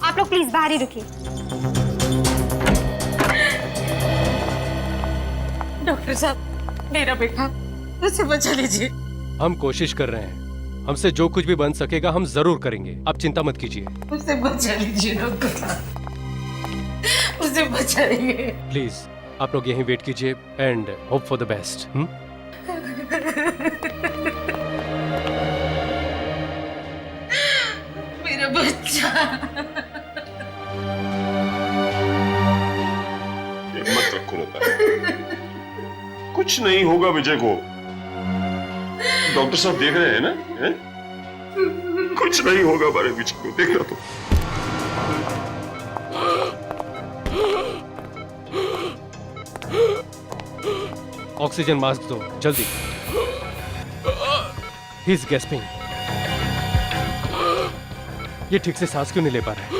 आप लोग प्लीज बाहर ही रुकिए। डॉक्टर साहब, मेरा बेटा, उसे बचा लीजिए। हम कोशिश कर रहे हैं, हमसे जो कुछ भी बन सकेगा हम जरूर करेंगे, आप चिंता मत कीजिए। उसे बचा लीजिए डॉक्टर साहब, उसे बचा लीजिए। प्लीज आप लोग यहीं वेट कीजिए and hope for the best. मेरा बच्चा। हिम्मत रखो लता, कुछ नहीं होगा विजय को। डॉक्टर साहब देख रहे हैं ना, है? कुछ नहीं होगा हमारे विजय को, देखना तो। ऑक्सीजन मास्क दो जल्दी। He is gasping. ये ठीक से सांस क्यों नहीं ले पा रहा है?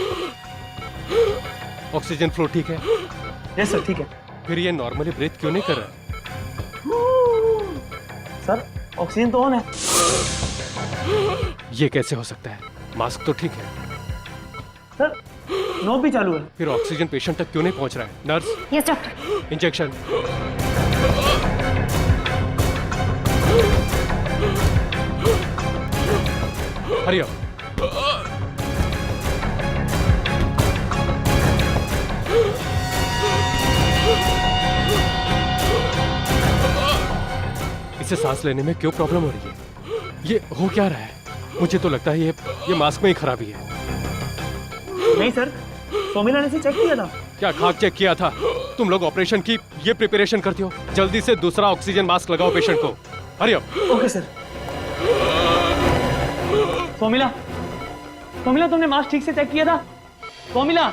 ऑक्सीजन फ्लो ठीक है? यस सर, ठीक है। फिर ये नॉर्मली ब्रीथ क्यों नहीं कर रहा? सर ऑक्सीजन तो ऑन है। ये कैसे हो सकता है? मास्क तो ठीक है। सर नोब भी चालू है। फिर ऑक्सीजन पेशेंट तक क्यों नहीं पहुंच रहा है? Nurse, yes doctor. Injection. Hurry up. इसे सांस लेने में क्यों प्रॉब्लम हो रही है? ये हो क्या रहा है? मुझे तो लगता है ये मास्क में ही खराबी है। नहीं सर, सोमिला ने इसे चेक किया था। क्या खाक चेक किया था? तुम लोग ऑपरेशन की ये प्रिपरेशन करते हो? जल्दी से दूसरा ऑक्सीजन मास्क लगाओ पेशेंट को। Hurry up. Okay sir. Somila, Somila तुमने मास्क ठीक से चेक किया था? सोमिला,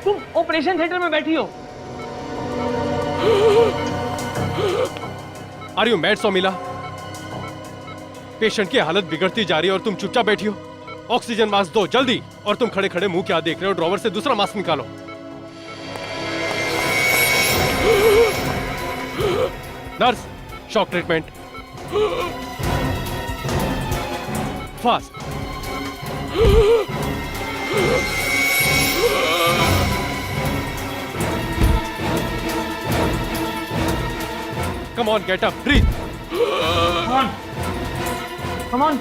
तुम ऑपरेशन थिएटर में बैठी हो। Are you mad Somila? Patient की हालत बिगड़ती जा रही है और तुम चुपचाप बैठी हो। ऑक्सीजन मास्क दो जल्दी। और तुम खड़े खड़े मुंह क्या देख रहे हो? ड्रॉवर से दूसरा मास्क निकालो। Nurse, shock treatment fast. Come on, get up, breathe. Come on. Come on.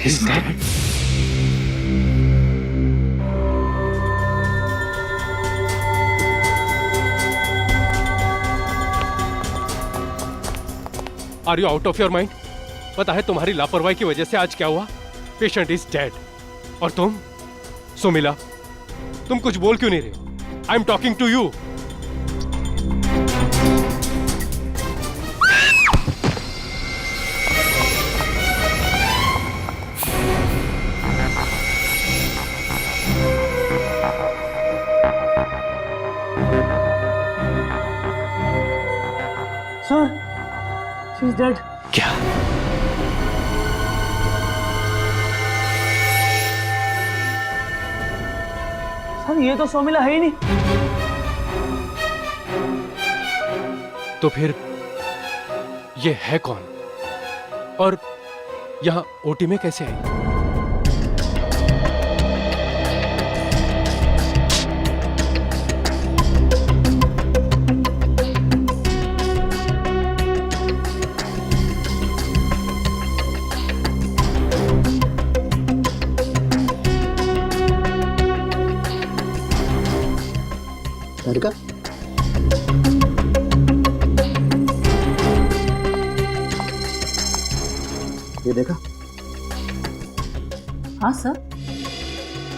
Is that? Are you out of your mind? पता है तुम्हारी लापरवाही की वजह से आज क्या हुआ? Patient is dead. और तुम सुमिला, तुम कुछ बोल क्यों नहीं रहे? I am talking to you. Sir, she's dead. क्या? सर ये तो सोमिला है ही नहीं। तो फिर ये है कौन? और यहां ओटी में कैसे आई? लड़का ये देखा? हाँ सर,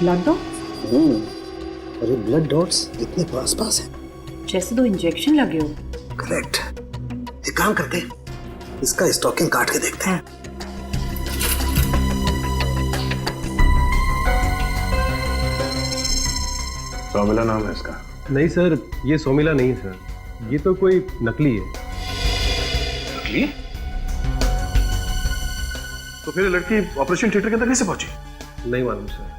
ब्लड डॉट अरे ब्लड डॉट्स इतने पास पास हैं। जैसे 2 इंजेक्शन लगे हो। करेक्ट। एक काम करते, इसका स्टॉकिंग काट के देखते हैं। सोमिला नाम है इसका? नहीं सर, ये सोमिला नहीं है सर, ये तो कोई नकली है। नकली? तो फिर लड़की ऑपरेशन थिएटर के अंदर कैसे पहुंची? नहीं मालूम सर।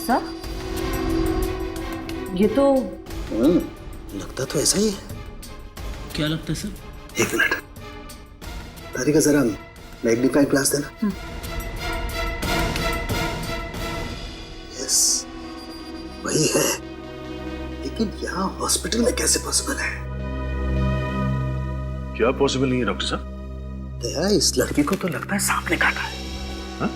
सर ये तो लगता तो ऐसा ही है। क्या लगता है सर? एक मिनट, तारिका जरा मैग्नीफाइंग ग्लास देना। यस, वही है, लेकिन यहाँ हॉस्पिटल में कैसे पॉसिबल है? क्या पॉसिबल नहीं है डॉक्टर साहब? दया, इस लड़की को तो लगता है सांप ने काटा है। हाँ?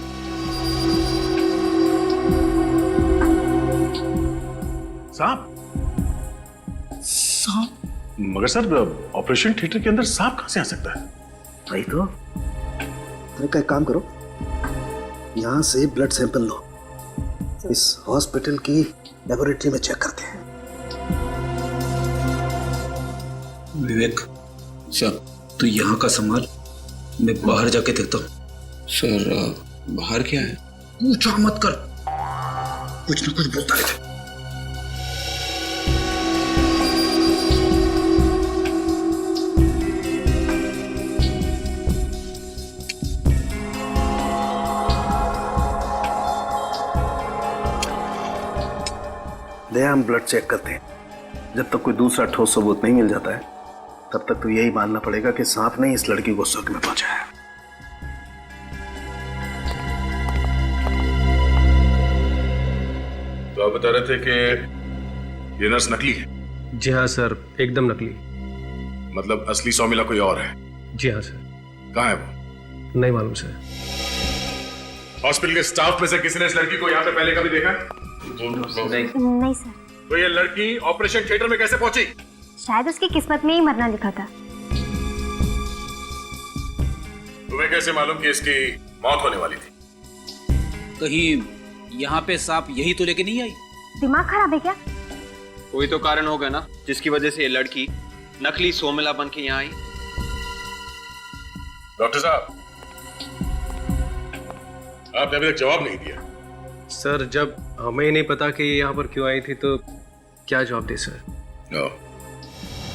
सांप? सांप? मगर सर, ऑपरेशन थिएटर के अंदर सांप कहां से आ सकता है? वही तो। अरे का एक काम करो, यहाँ से ब्लड सैंपल लो, इस हॉस्पिटल की लेबोरेटरी में चेक करते हैं। विवेक, सर तू यहाँ का संभाल, मैं बाहर जाके देखता हूँ। सर बाहर क्या है? ऊंचा मत कर, कुछ ना कुछ बोलता रहता। दया, हम ब्लड चेक करते हैं। जब तक कोई दूसरा ठोस सबूत नहीं मिल जाता है, तब तक तो यही मानना पड़ेगा कि सांप ने इस लड़की को शक में पहुंचाया। तो आप बता रहे थे कि ये नर्स नकली है? जी हाँ सर, एकदम नकली। मतलब असली सौमिला कोई और है? जी हाँ सर। कहाँ है वो? नहीं मालूम सर। हॉस्पिटल के स्टाफ में से किसी ने इस लड़की को यहाँ पे पहले कभी देखा? नहीं सर। तो ये लड़की ऑपरेशन थिएटर में कैसे पहुंची? शायद उसकी किस्मत में ही मरना लिखा था। तुम्हें कैसे मालूम कि इसकी मौत होने वाली थी? कहीं यहाँ पे सांप यही तो लेके नहीं आई? दिमाग खराब है क्या? कोई तो कारण होगा ना जिसकी वजह से ये लड़की नकली सोमिला बन के यहाँ आई। डॉक्टर साहब, आपने अभी तक जवाब नहीं दिया। सर, जब हमें ही नहीं पता कि ये यहाँ पर क्यों आई थी तो क्या जवाब दे सर?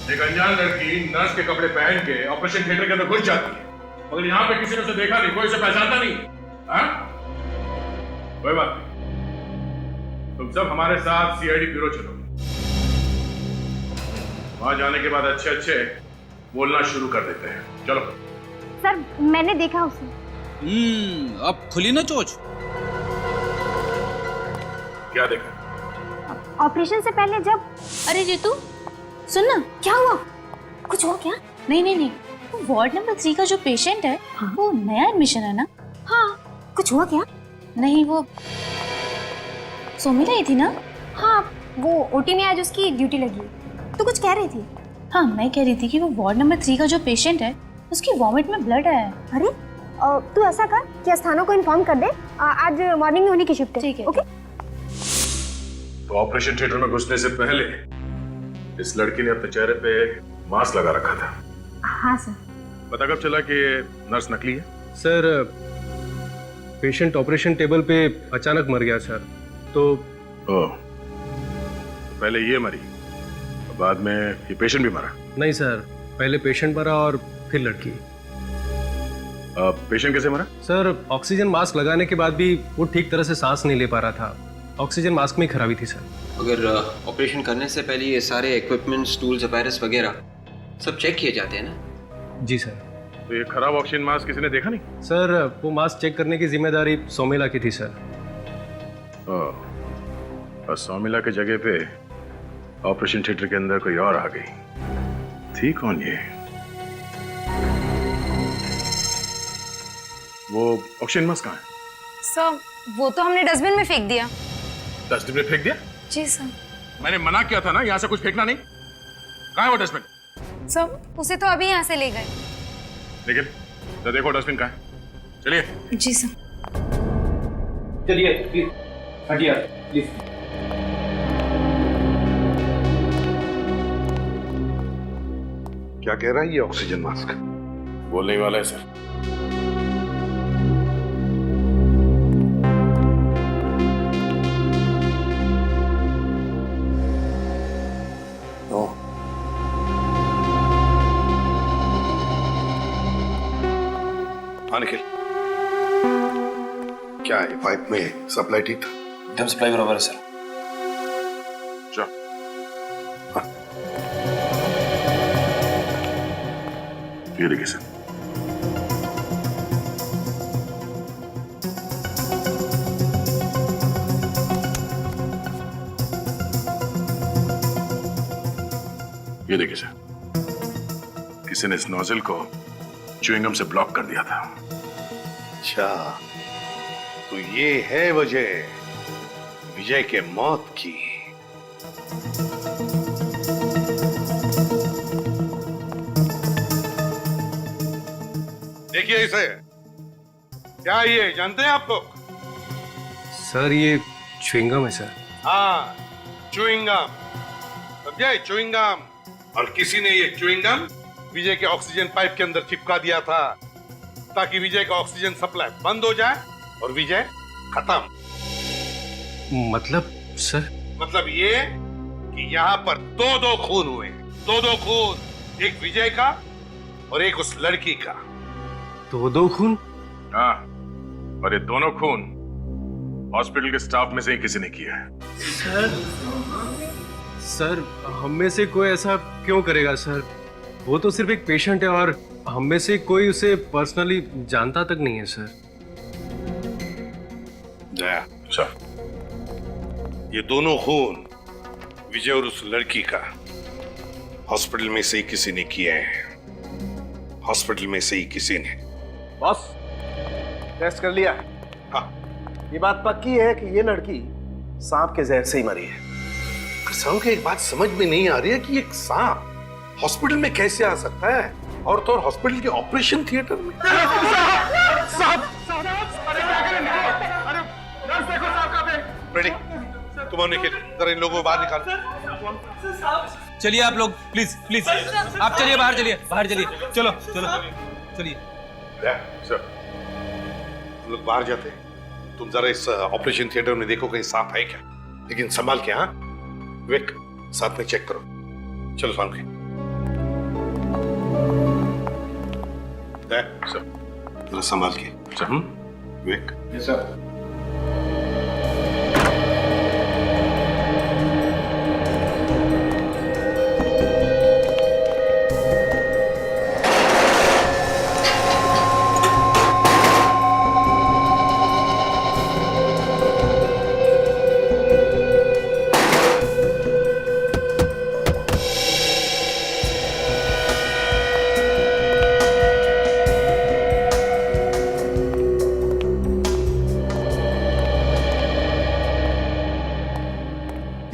एक अनजान लड़की नर्स के कपड़े पहन के ऑपरेशन थिएटर के अंदर घुस जाती है, मगर यहाँ पे किसी ने उसे देखा नहीं, कोई उसे पहचानता नहीं। हाँ? कोई बात नहीं, तुम सब हमारे साथ सीआईडी ब्यूरो चलो। वहां जाने के बाद अच्छे अच्छे बोलना शुरू कर देते हैं। चलो। सर, मैंने देखा उसे। अब खुली ना चोच। क्या देखा? ऑपरेशन से पहले जब... अरे रितु सुन ना। क्या हुआ? कुछ हुआ क्या? नहीं नहीं नहीं, वो वार्ड नंबर 3 का जो पेशेंट है, हाँ? वो नया एडमिशन है ना? हाँ, कुछ हुआ क्या? नहीं, वो सोमिला ही थी ना? हाँ, वो ओटी में आज उसकी ड्यूटी लगी। तो कुछ कह रही थी? हाँ, मैं कह रही थी कि वो वार्ड नंबर 3 का जो पेशेंट है, उसकी वॉमिट में ब्लड आया है। अरे तू ऐसा कर कि अस्थाना को इन्फॉर्म कर दे, आज मॉर्निंग में उन्हीं की शिफ्ट है। ठीक है। ओके। तो ऑपरेशन थिएटर में घुसने से पहले इस लड़की ने अपने चेहरे पे मास्क लगा रखा था। हाँ सर। पता कब चला कि नर्स नकली है? सर, पेशेंट ऑपरेशन टेबल पे अचानक मर गया सर, तो पहले ये मरी, बाद में ये पेशेंट भी मरा? नहीं सर, पहले पेशेंट मरा और फिर लड़की। पेशेंट कैसे मरा? सर, ऑक्सीजन मास्क लगाने के बाद भी वो ठीक तरह से सांस नहीं ले पा रहा था। ऑक्सीजन मास्क में ही खराबी थी सर। अगर ऑपरेशन करने से पहले ये सारे इक्विपमेंट्स, टूल्स, अपैरेंस वगैरह सब चेक किए जाते हैं ना? जी सर। तो ये खराब ऑक्सीजन मास्क किसी ने देखा नहीं? सर, वो मास्क चेक करने की जिम्मेदारी सोमिला की थी सर। और सोमिला की जगह पे ऑपरेशन थिएटर के अंदर कोई और आ गई थी। कौन ये? वो ऑक्सीजन मास्क कहाँ है? सर, वो तो हमने डस्टबिन में फेंक दिया। डस्टबिन में फेंक दिया? जी सर। मैंने मना किया था ना यहाँ से कुछ फेंकना नहीं। कहाँ है वो डस्टबिन? सर, उसे तो अभी यहाँ से ले गए। लेकिन तो देखो डस्टबिन कहाँ है। चलिए। जी सर। चलिए प्लीज, हटिए प्लीज। क्या कह रहा है ये ऑक्सीजन मास्क? बोलने ही वाला है सर। हाँ निखिल, क्या है पाइप में सप्लाई ठीक था? एकदम सप्लाई बराबर है सर। ये देखिए सर। ये देखिए सर, किसी ने इस नोजल को च्युइंगम से ब्लॉक कर दिया था। अच्छा, तो ये है वजह विजय के मौत की। देखिए इसे, क्या ये जानते हैं आप लोग? सर ये च्युइंगम है सर। हाँ, च्युइंगम, समझे? च्युइंगम। और किसी ने ये च्युइंगम विजय के ऑक्सीजन पाइप के अंदर चिपका दिया था ताकि विजय का ऑक्सीजन सप्लाई बंद हो जाए और विजय खत्म। मतलब सर? मतलब ये कि यहाँ पर दो खून हुए, दो खून, एक विजय का और एक उस लड़की का। दो खून? हाँ, और ये दोनों खून हॉस्पिटल के स्टाफ में से ही किसी ने किया है। सर हम में से कोई ऐसा क्यों करेगा सर? वो तो सिर्फ एक पेशेंट है और हम में से कोई उसे पर्सनली जानता तक नहीं है सर। जया, अच्छा, ये दोनों खून विजय और उस लड़की का हॉस्पिटल में से ही किसी ने किया है। हॉस्पिटल में से ही किसी ने। बॉस, टेस्ट कर लिया? हाँ। ये बात पक्की है कि ये लड़की सांप के जहर से ही मरी है। कसम के एक बात समझ में नहीं आ रही है कि एक सांप हॉस्पिटल में कैसे आ सकता है, और तो और हॉस्पिटल के ऑपरेशन थिएटर में। तुम जरा इन लोगों को बाहर निकालो। चलिए आप लोग, प्लीज प्लीज आप चलिए, बाहर चलिए, बाहर चलिए, चलो चलो चलिए। सर, तुम लोग बाहर जाते, तुम जरा इस ऑपरेशन थिएटर में देखो कहीं सांप है क्या, लेकिन संभाल के। हाँ विवेक, साथ में चेक करो। चलो सांप के। सर जरा संभाल के। सर विवेक। सर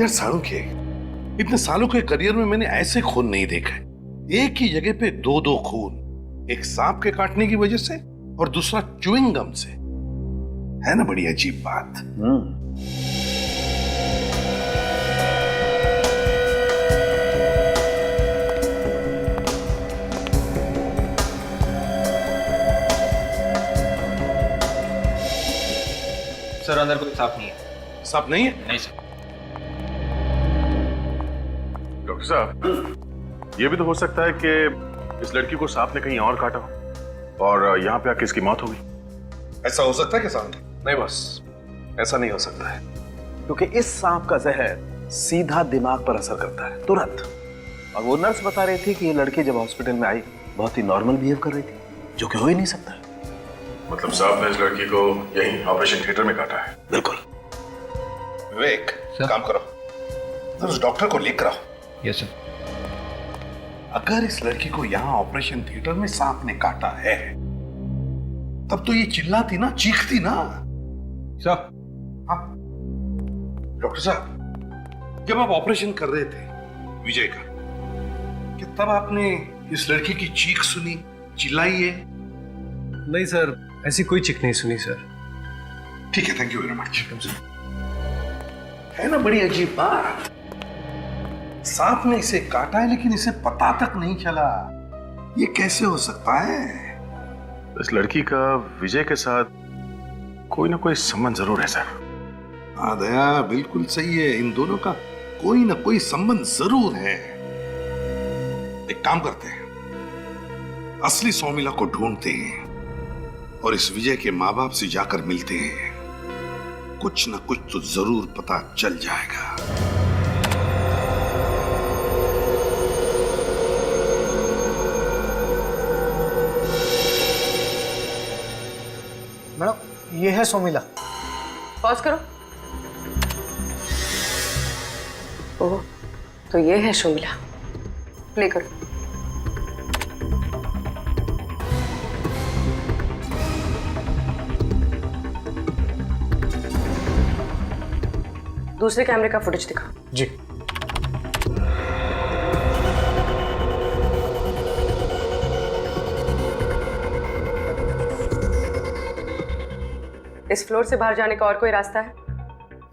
यार साळुंखे, इतने सालों के करियर में मैंने ऐसे खून नहीं देखा है। एक ही जगह पे दो खून, एक सांप के काटने की वजह से और दूसरा च्युइंग गम से। है ना बड़ी अजीब बात। सर अंदर कोई सांप नहीं है। सांप नहीं है? नहीं सर। डॉक्टर साहब, ये भी तो हो सकता है कि इस लड़की को सांप ने कहीं और काटा हो और यहाँ पे आके इसकी मौत हो गई। ऐसा हो सकता है कि सांप? नहीं बस, ऐसा नहीं हो सकता है, क्योंकि इस सांप का जहर सीधा दिमाग पर असर करता है तुरंत। और वो नर्स बता रही थी कि ये लड़की जब हॉस्पिटल में आई बहुत ही नॉर्मल बिहेव कर रही थी, जो कि हो ही नहीं सकता। मतलब सांप ने इस लड़की को यहीं ऑपरेशन थिएटर में काटा है? बिल्कुल। विवेक, काम करो, तो उस डॉक्टर को लेकर आओ। Yes sir. अगर इस लड़की को यहाँ ऑपरेशन थिएटर में सांप ने काटा है, तब तो ये चिल्लाती ना, चीखती ना। सर। हाँ डॉक्टर साहब, जब आप ऑपरेशन कर रहे थे विजय का, क्या तब आपने इस लड़की की चीख सुनी, चिल्लाई है? नहीं सर, ऐसी कोई चीख नहीं सुनी सर। ठीक है, थैंक यू वेरी मच। है ना बड़ी अजीब बात। सांप ने इसे काटा है लेकिन इसे पता तक नहीं चला। ये कैसे हो सकता है? इस लड़की का विजय के साथ कोई ना कोई संबंध जरूर है सर। हाँ दया, बिल्कुल सही है। इन दोनों का कोई ना कोई संबंध जरूर है। एक काम करते हैं, असली सौमिला को ढूंढते हैं और इस विजय के माँ बाप से जाकर मिलते हैं। कुछ ना कुछ तो जरूर पता चल जाएगा। मैडम ये है सोमिला। पॉज करो। ओह, तो ये है शोमिला। प्ले करो। दूसरे कैमरे का फुटेज दिखा। जी। इस फ्लोर से बाहर जाने का और कोई रास्ता है?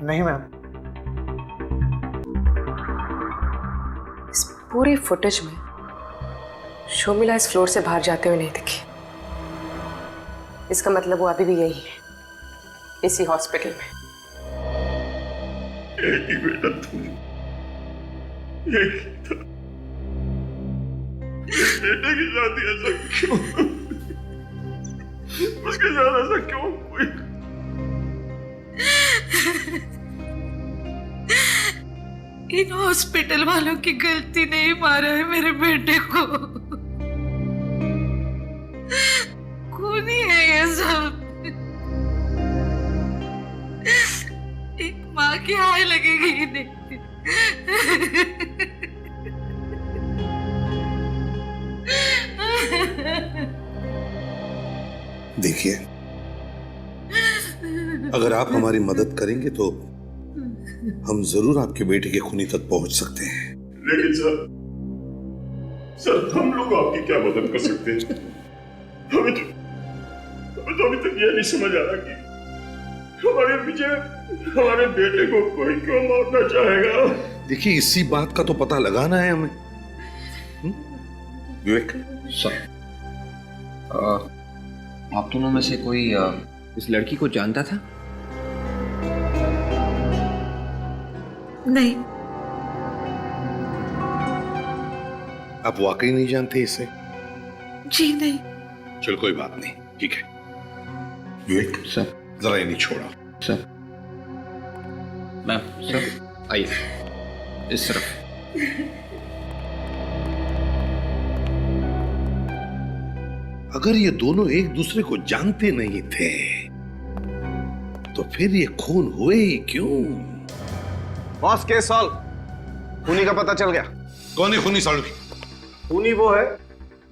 नहीं मैम। इस पूरी फुटेज में शोमिला इस फ्लोर से बाहर जाते हुए नहीं दिखी। इसका मतलब वो अभी भी यही है, इसी हॉस्पिटल में। एक ही बेटा तू, एक ही था। बेटे की शादी ऐसा क्यों? उसके साथ ऐसा क्यों हुई? इन हॉस्पिटल वालों की गलती नहीं, मारा है मेरे बेटे को। खूनी है ये सब। एक माँ की हाय लगेगी इन्हें। देखिए, अगर आप हमारी मदद करेंगे तो हम जरूर आपके बेटे के खूनी तक पहुंच सकते हैं। लेकिन सर हम लोग आपकी क्या मदद कर सकते हैं? हमें तो अभी तक यह नहीं समझ आ रहा कि हमारे विजय हमारे बेटे को कोई क्यों मारना चाहेगा। देखिए, इसी बात का तो पता लगाना है हमें। विवेक सर, आप दोनों में से कोई इस लड़की को जानता था? नहीं। आप वाकई नहीं जानते इसे? जी नहीं। चल कोई बात नहीं, ठीक है। विवेक सर, जरा इन्हें छोड़ा। सर, मैम, सर आइए इस तरफ। अगर ये दोनों एक दूसरे को जानते नहीं थे तो फिर ये खून हुए ही क्यों? Boss, case solve. खूनी का पता चल गया। कौन है खूनी सालू की? खूनी वो है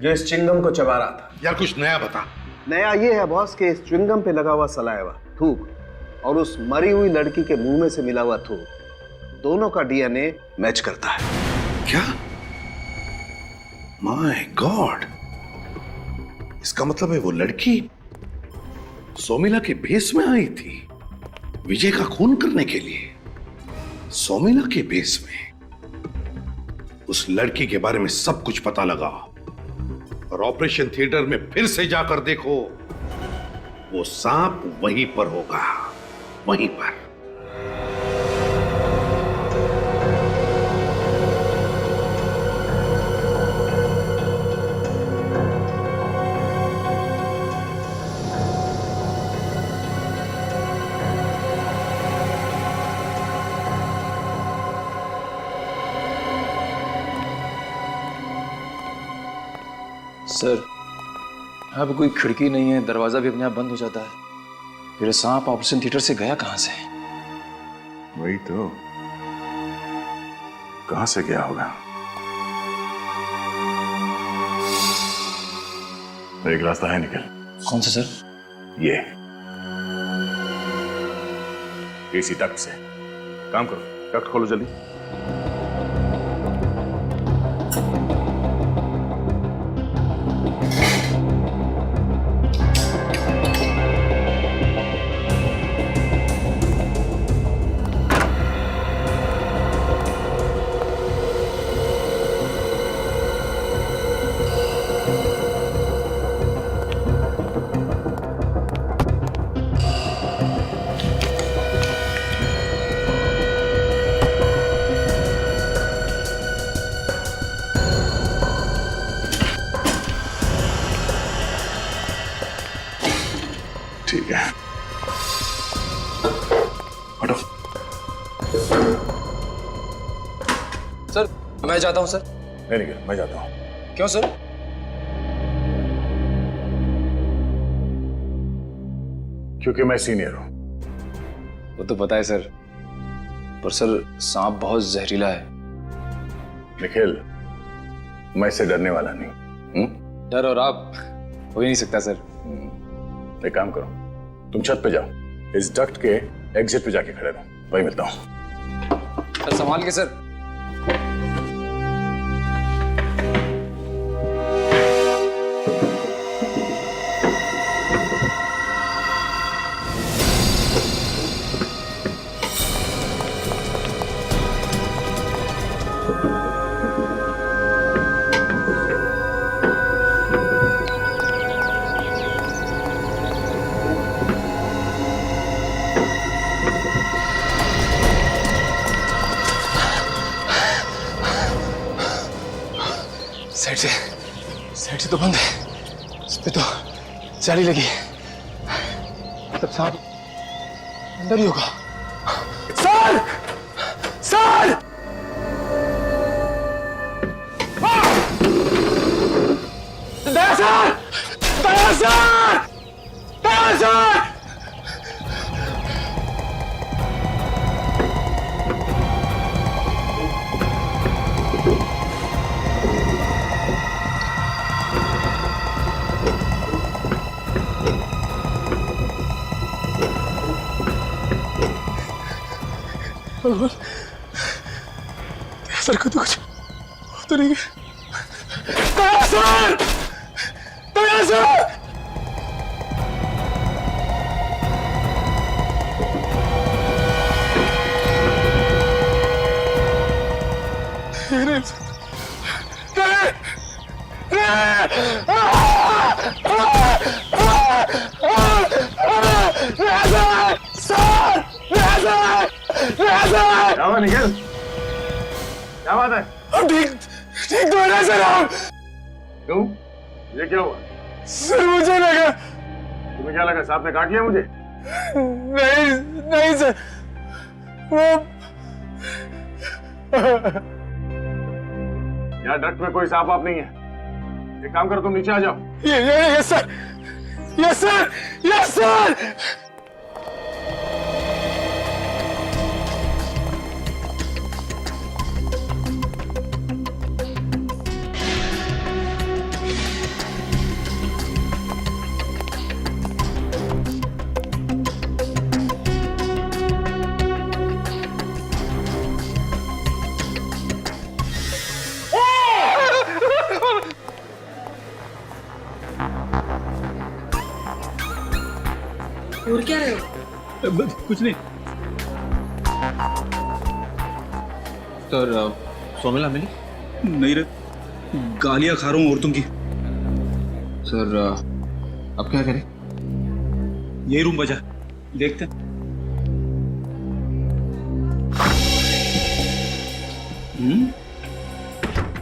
जो इस चिंगम को चबा रहा था। यार कुछ नया बता। नया ये है बॉस कि इस च्युइंगम पे लगा हुआ सलाइवा, थूक और उस मरी हुई लड़की के मुंह में से मिला हुआ थूक, दोनों का डीएनए मैच करता है। क्या? माय गॉड, इसका मतलब है वो लड़की सोमिला के भेस में आई थी विजय का खून करने के लिए। सोमिला के भेस में उस लड़की के बारे में सब कुछ पता लगा और ऑपरेशन थिएटर में फिर से जाकर देखो, वो सांप वहीं पर होगा, वहीं पर। सर, यहाँ पे कोई खिड़की नहीं है, दरवाजा भी अपने आप बंद हो जाता है। फिर सांप ऑपरेशन थिएटर से गया कहाँ से? वही तो, कहां से गया होगा? एक रास्ता है निकल। कौन सा सर? ये एसी डक्ट से। काम करो, डक्ट खोलो जल्दी। ठीक है। मैं जाता हूँ सर। नहीं निखिल, मैं जाता हूँ। क्यों सर? क्योंकि मैं सीनियर हूं। वो तो पता है सर, पर सर सांप बहुत जहरीला है। निखिल, मैं इससे डरने वाला नहीं। डर और आप हो ही नहीं सकता सर। एक काम करो, तुम छत पे जाओ, इस डक्ट के एग्जिट पे जाके खड़े रहो, वहीं मिलता हूं। सर संभाल के सर। साइड से तो बंद है, इस पे तो जाली लगी है, तब सांप अंदर ही होगा। सर! सर! दया सर! दया सर! दया सर! सर को तो कुछ तो नहीं गया। सर! सर! निखिल, क्या बात है? अब ठीक ठीक तो है ना सर आप? क्यों? ये क्या हुआ? सर मुझे लगा। तुम्हें क्या लगा, सांप ने काट लिया मुझे? नहीं नहीं सर, वो यार डक्ट में कोई सांप आप नहीं है। एक काम करो, तुम नीचे आ जाओ। Yes sir, yes sir, yes sir. घूर क्या रहे हो? कुछ नहीं सर। सोमिला मिली? नहीं रे, गालियां खा रहा हूँ औरतों की। सर अब क्या करें? यही रूम बचा, देखते हैं।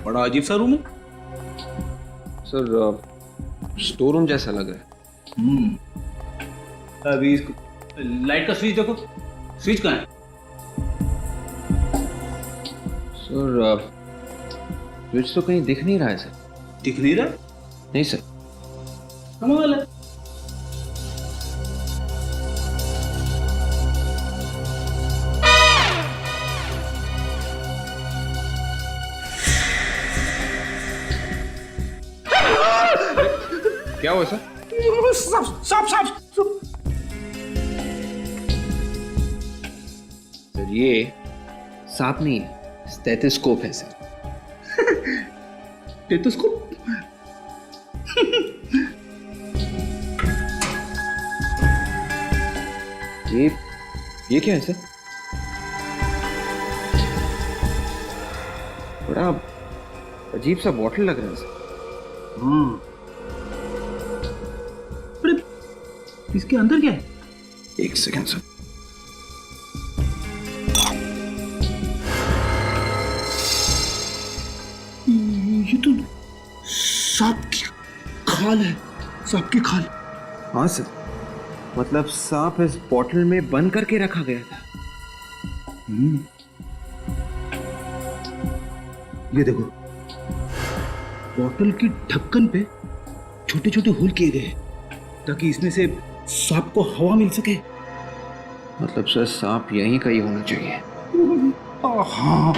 बड़ा अजीब सा रूम है सर, स्टोर रूम जैसा लग रहा है। अभी इसको लाइट का स्विच देखो, स्विच कहाँ है? सर स्विच तो कहीं दिख नहीं रहा है सर। दिख नहीं रहा? नहीं सर। कमाल है। क्या हुआ सर? सांप सांप सांप। सर ये सांप नहीं है, स्टेथोस्कोप है सर। स्टेथोस्कोप? ये क्या है सर? बड़ा अजीब सा बॉटल लग रहा है सर। इसके अंदर क्या है? एक सेकंड सर। ये तो सांप की खाल है, सांप की खाल। हाँ सर, मतलब सांप इस बॉटल में बंद करके रखा गया था। ये देखो, बॉटल की ढक्कन पे छोटे छोटे होल किए गए ताकि इसमें से सांप को हवा मिल सके। मतलब सर सांप यहीं कहीं होना चाहिए। हाँ,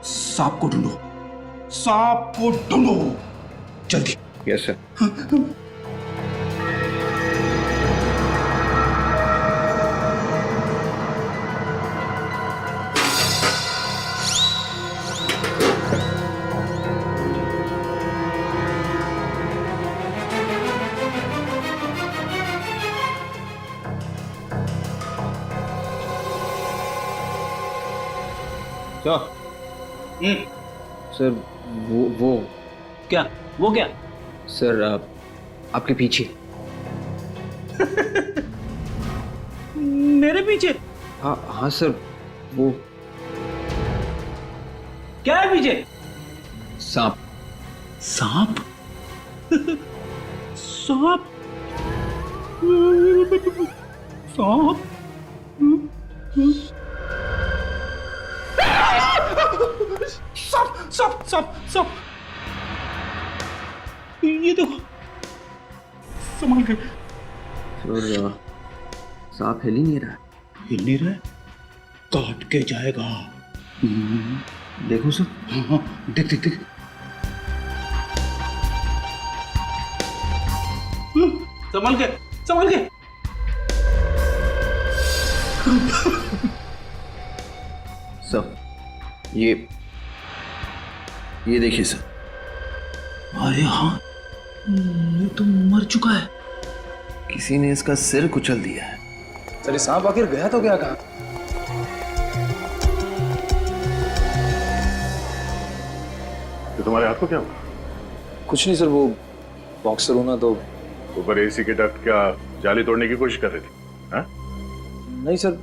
सांप को ढूंढो, सांप को ढूंढो जल्दी। Yes sir. क्या? सर वो क्या? वो क्या? सर आपके पीछे। मेरे पीछे? हाँ हाँ सर, वो क्या है पीछे? सांप। सांप? सांप? सांप? सांप सांप सांप। ये देखो, संभाल के। सर सांप हिल ही नहीं रहा। हिल नहीं रहा है? काट के जाएगा। देखो सर। हाँ हाँ, देख देख देख। संभल के, संभल के। सर ये देखिए सर। अरे हाँ, ये तो मर चुका है। किसी ने इसका सिर कुचल दिया है। सर, सांप आखिर गया तो क्या कहा? तो तुम्हारे हाथ को क्या हुआ? कुछ नहीं सर, वो बॉक्सर होना तो। ऊपर एसी के डक्ट क्या जाली तोड़ने की कोशिश कर रही थी? हाँ? नहीं सर।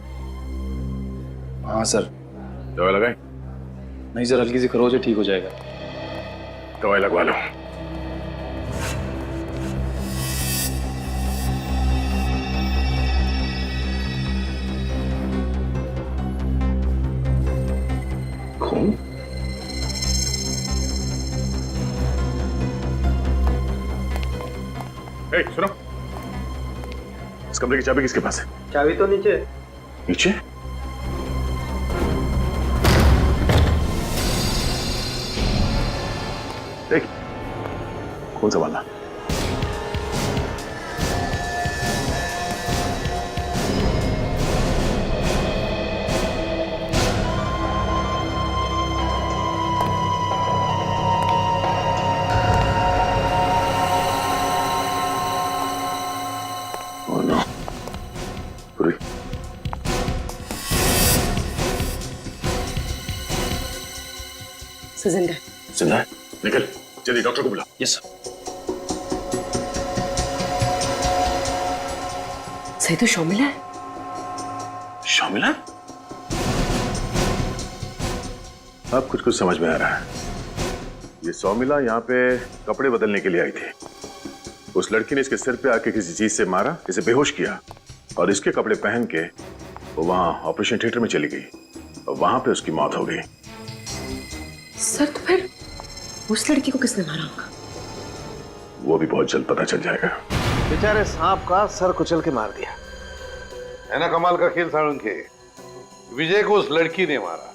हाँ सर। दवाई लगाई? नहीं सर, हल्की सी खरोच है, ठीक हो जाएगा। दवाई लगवा लो। खून? ए, सुनो, इस कमरे की चाबी किसके पास है? चाबी तो नीचे। नीचे? देख, खून संभालना। Oh no. पूरी। जिंदा है। जिंदा है? निकल, जल्दी डॉक्टर को बुला। Yes sir. सही तो शर्मिला है। शामिला? अब कुछ कुछ समझ में आ रहा है। ये सौमिला यहाँ पे कपड़े बदलने के लिए आई थी। उस लड़की ने इसके सिर पे आके किसी चीज से मारा, इसे बेहोश किया और इसके कपड़े पहन के वो वहां ऑपरेशन थिएटर में चली गई और वहां पे उसकी मौत हो गई। सर, तो फिर उस लड़की को किसने मारा होगा? वो भी बहुत जल्द पता चल जाएगा। बेचारे सांप का सर कुचल के मार दिया है ना कमाल का खेल साळुंखे। विजय को उस लड़की ने मारा,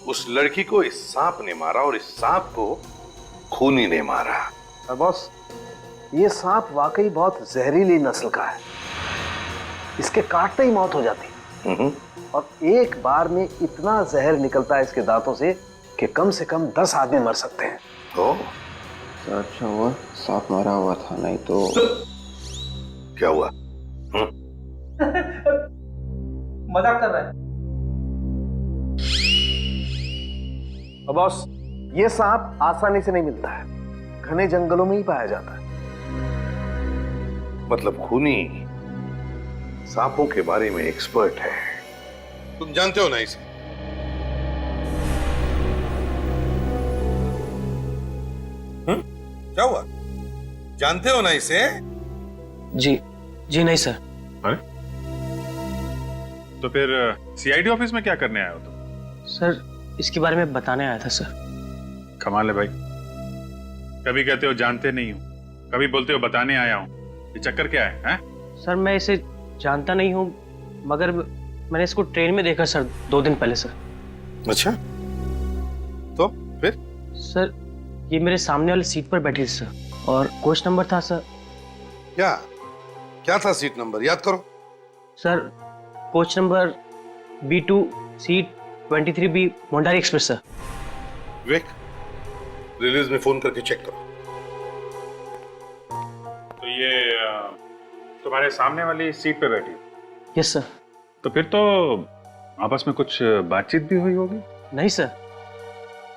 उस लड़की को इस सांप ने मारा और इस सांप को खूनी ने मारा। और बॉस, ये सांप वाकई बहुत जहरीली नस्ल का है। इसके काटते ही मौत हो जाती। और एक बार में इतना जहर निकलता है इसके दांतों से कि कम से कम 10 आदमी मर सकते हैं। सर अच्छा हुआ सांप मारा हुआ था, नहीं तो। क्या हुआ? मजाक कर रहा है। और बॉस, ये सांप आसानी से नहीं मिलता है, घने जंगलों में ही पाया जाता है। मतलब खूनी सांपों के बारे में एक्सपर्ट है। तुम जानते हो ना इसे? क्या हुआ? जानते हो ना इसे? जी नहीं सर। अरे तो फिर सीआईडी ऑफिस में क्या करने आए हो तुम? सर, इसके बारे में बताने आया था सर। कमाल है भाई, कभी कहते हो जानते नहीं हो, कभी बोलते हो बताने आया हूँ। ये चक्कर क्या है? सर मैं इसे जानता नहीं हूँ, मगर मैंने इसको ट्रेन में देखा सर 2 दिन पहले सर। अच्छा, तो फिर? सर ये मेरे सामने वाली सीट पर बैठी थी सर, और कोच नंबर था सर। क्या था सीट नंबर, याद करो। Sir coach number B2 seat 23B Mondari express sir. Vivek, रिलीज में फोन करके चेक करो। तो ये तुम्हारे सामने वाली सीट पे बैठी? Yes sir. तो फिर तो आपस में कुछ बातचीत भी हुई होगी? नहीं सर,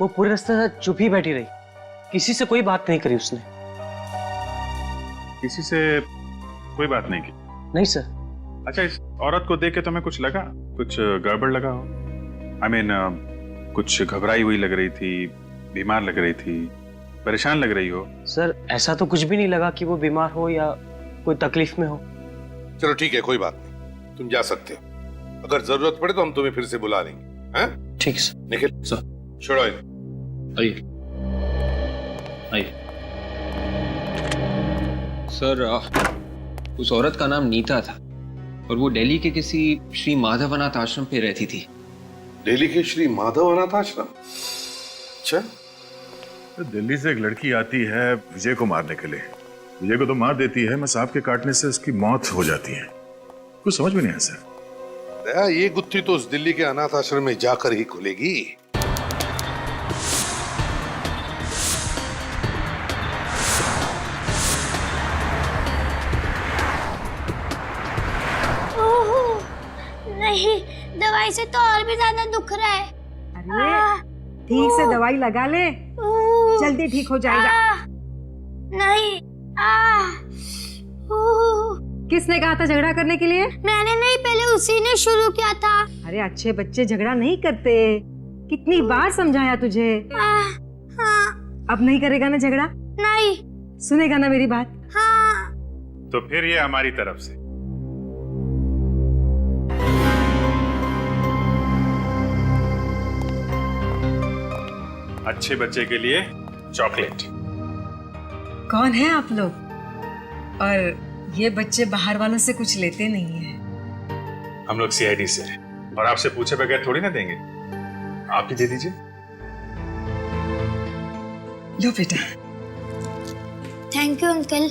वो पूरे रास्ते तक चुप ही बैठी रही, किसी से कोई बात नहीं करी उसने। किसी से कोई बात नहीं की? नहीं सर। अच्छा, इस औरत को देख के तुम्हें कुछ लगा, कुछ गड़बड़ लगा हो? I mean, कुछ घबराई हुई लग रही थी, बीमार लग रही थी, परेशान लग रही हो? सर ऐसा तो कुछ भी नहीं लगा कि वो बीमार हो या कोई तकलीफ में हो। चलो ठीक है, कोई बात नहीं, तुम जा सकते हो। अगर जरूरत पड़े तो हम तुम्हें फिर से बुला लेंगे। हैं? ठीक सर। निखिल सर, छोड़ो इन्हें। आइए आइए। सर उस औरत का नाम नीता था और वो दिल्ली के किसी श्री माधव अनाथ आश्रम पे रहती थी। दिल्ली के श्री माधव अनाथ आश्रम? अच्छा। तो दिल्ली से एक लड़की आती है विजय को मारने के लिए, विजय को तो मार देती है, मैं सांप के काटने से उसकी मौत हो जाती है। कुछ समझ में नहीं आया सर। दया, ये गुत्थी तो उस दिल्ली के अनाथ आश्रम में जाकर ही खुलेगी। नहीं, दवाई से तो और भी ज्यादा दुख रहा है। अरे ठीक से दवाई लगा ले, जल्दी ठीक हो जाएगा। नहीं। किसने कहा था झगड़ा करने के लिए? मैंने नहीं, पहले उसी ने शुरू किया था। अरे अच्छे बच्चे झगड़ा नहीं करते, कितनी बार समझाया तुझे। हाँ। अब नहीं करेगा ना झगड़ा? नहीं। सुनेगा ना मेरी बात? हाँ। तो फिर ये हमारी तरफ से अच्छे बच्चे के लिए चॉकलेट। कौन है आप लोग? और ये बच्चे बाहर वालों से कुछ लेते नहीं है। हम लोग CID से हैं और आपसे पूछे बगैर थोड़ी ना देंगे, आप ही दे दीजिए। लो बेटा। Thank you uncle.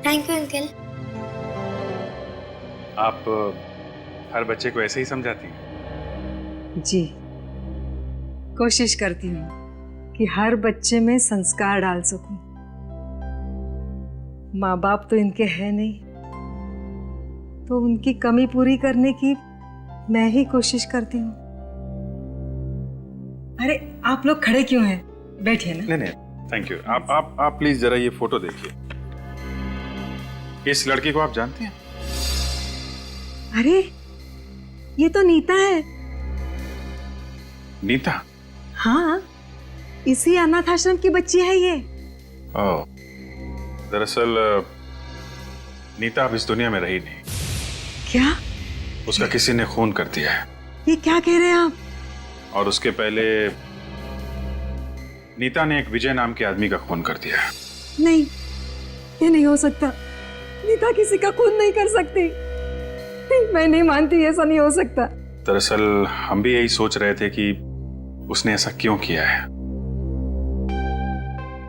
Thank you uncle. आप हर बच्चे को ऐसे ही समझाती हैं? जी, कोशिश करती हूँ कि हर बच्चे में संस्कार डाल सकूं। माँ बाप तो इनके हैं नहीं, तो उनकी कमी पूरी करने की मैं ही कोशिश करती हूँ। अरे आप लोग खड़े क्यों हैं? बैठिए ना। नहीं, थैंक यू। आप प्लीज जरा ये फोटो देखिए। इस लड़की को आप जानती हैं? अरे ये तो नीता है। नीता? हाँ, इसी अनाथ आश्रम की बच्ची है ये। ओह, दरअसल नीता अब इस दुनिया में रही नहीं। क्या? उसका किसी ने खून कर दिया है। ये क्या कह रहे हैं आप? और उसके पहले नीता ने एक विजय नाम के आदमी का खून कर दिया है। नहीं, ये नहीं हो सकता। नीता किसी का खून नहीं कर सकती। नहीं, मैं नहीं मानती, ऐसा नहीं हो सकता। दरअसल हम भी यही सोच रहे थे कि उसने ऐसा क्यों किया है।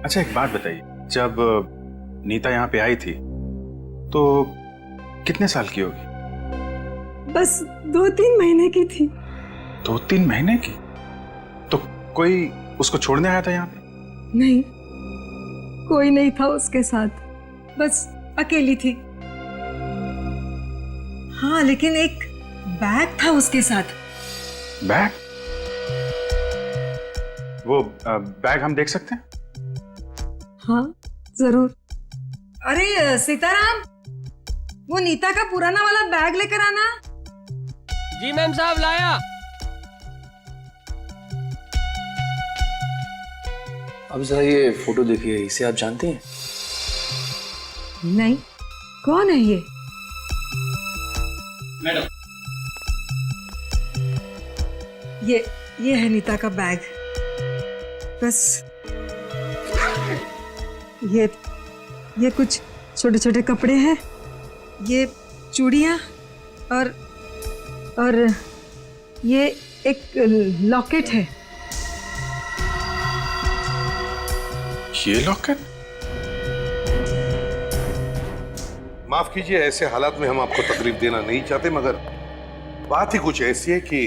अच्छा एक बात बताइए, जब नीता यहाँ पे आई थी तो कितने साल की होगी? बस 2-3 महीने की थी। 2-3 महीने की? तो कोई उसको छोड़ने आया था यहाँ पे? नहीं, कोई नहीं था उसके साथ, बस अकेली थी। हाँ, लेकिन एक बैग था उसके साथ। बैग? वो बैग हम देख सकते हैं? हाँ जरूर। अरे सीताराम, वो नीता का पुराना वाला बैग लेकर आना। जी मैम साहब, लाया। अब जरा ये फोटो देखिए, इसे आप जानते हैं? नहीं, कौन है ये? मैडम, ये है नीता का बैग। बस ये कुछ छोटे छोटे कपड़े हैं, ये चूड़ियाँ और ये एक लॉकेट है। ये लॉकेट? माफ कीजिए, ऐसे हालात में हम आपको तकलीफ देना नहीं चाहते, मगर बात ही कुछ ऐसी है कि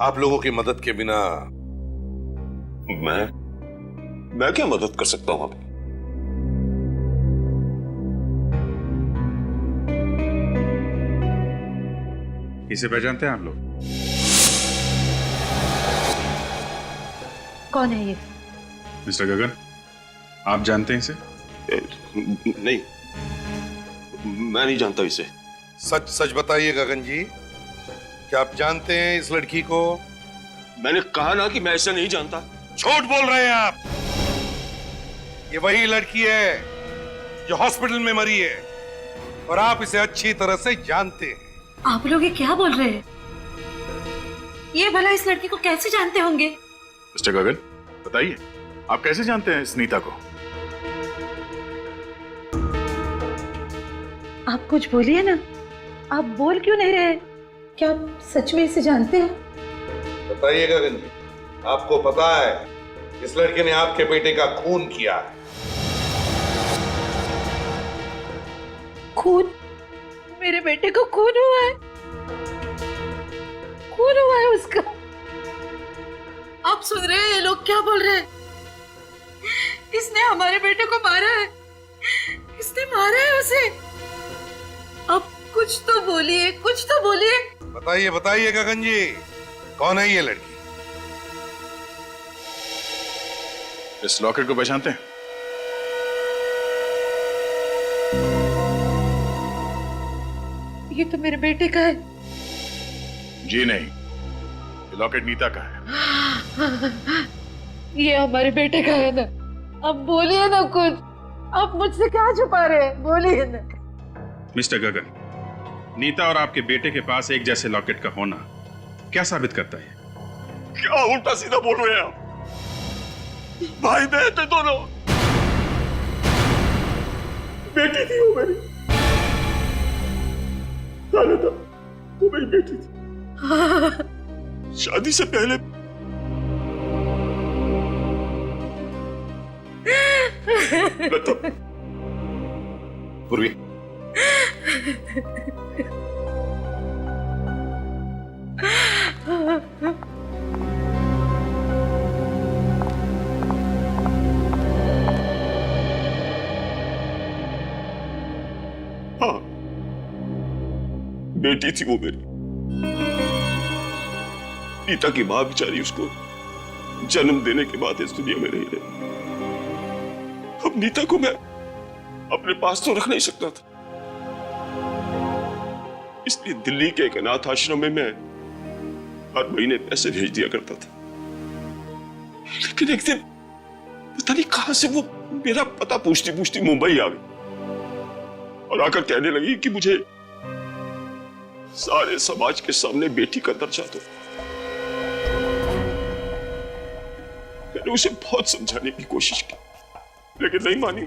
आप लोगों की मदद के बिना मैं क्या मदद कर सकता हूं आपकी? इसे पहचानते हैं आप लोग? कौन है ये? मिस्टर गगन, आप जानते हैं इसे? नहीं, मैं नहीं जानता इसे। सच सच बताइए गगन जी, क्या आप जानते हैं इस लड़की को? मैंने कहा ना कि मैं इसे नहीं जानता। झूठ बोल रहे हैं आप। ये वही लड़की है जो हॉस्पिटल में मरी है, और आप इसे अच्छी तरह से जानते हैं। आप लोग ये क्या बोल रहे हैं? ये भला इस लड़की को कैसे जानते होंगे? मिस्टर गगन, बताइए, आप कैसे जानते हैं सुनीता को? आप कुछ बोलिए ना, आप बोल क्यों नहीं रहे? क्या आप सच में इसे जानते हैं? बताइए गगन जी, आपको पता है इस लड़के ने आपके बेटे का खून किया है? खून? मेरे बेटे को खून हुआ है? खून हुआ है उसका? आप सुन रहे हैं ये लोग क्या बोल रहे हैं? इसने हमारे बेटे को मारा है, इसने मारा है उसे। अब कुछ तो बोलिए, कुछ तो बोलिए। बताइए बताइए गगन जी, कौन है ये लड़की? इस लॉकेट को पहचानते हैं? ये तो मेरे बेटे का है। जी नहीं, ये लॉकेट नीता का है। ये हमारे बेटे का है ना? अब बोलिए ना कुछ, आप मुझसे क्या छुपा रहे हैं? बोलिए ना। मिस्टर गगन, नीता और आपके बेटे के पास एक जैसे लॉकेट का होना क्या साबित करता है? क्या उल्टा सीधा बोल रहे हैं आप? भाई बहन थे दोनों, बेटी थी वो मेरी। था वो मेरी बेटी थी। शादी से पहले तो पूर्वी, हाँ, बेटी थी वो मेरी। नीता की मां बेचारी उसको जन्म देने के बाद इस दुनिया में नहीं रही। अब नीता को मैं अपने पास तो रख नहीं सकता था, इसलिए दिल्ली के एक अनाथ आश्रम में मैं हर महीने पैसे भेज दिया करता था। लेकिन एक दिन पता नहीं कहां से वो मेरा पता पूछती पूछती मुंबई आ गई और आकर कहने लगी कि मुझे सारे समाज के सामने बेटी का दर्जा दो। मैंने उसे बहुत समझाने की कोशिश की, लेकिन नहीं मानी।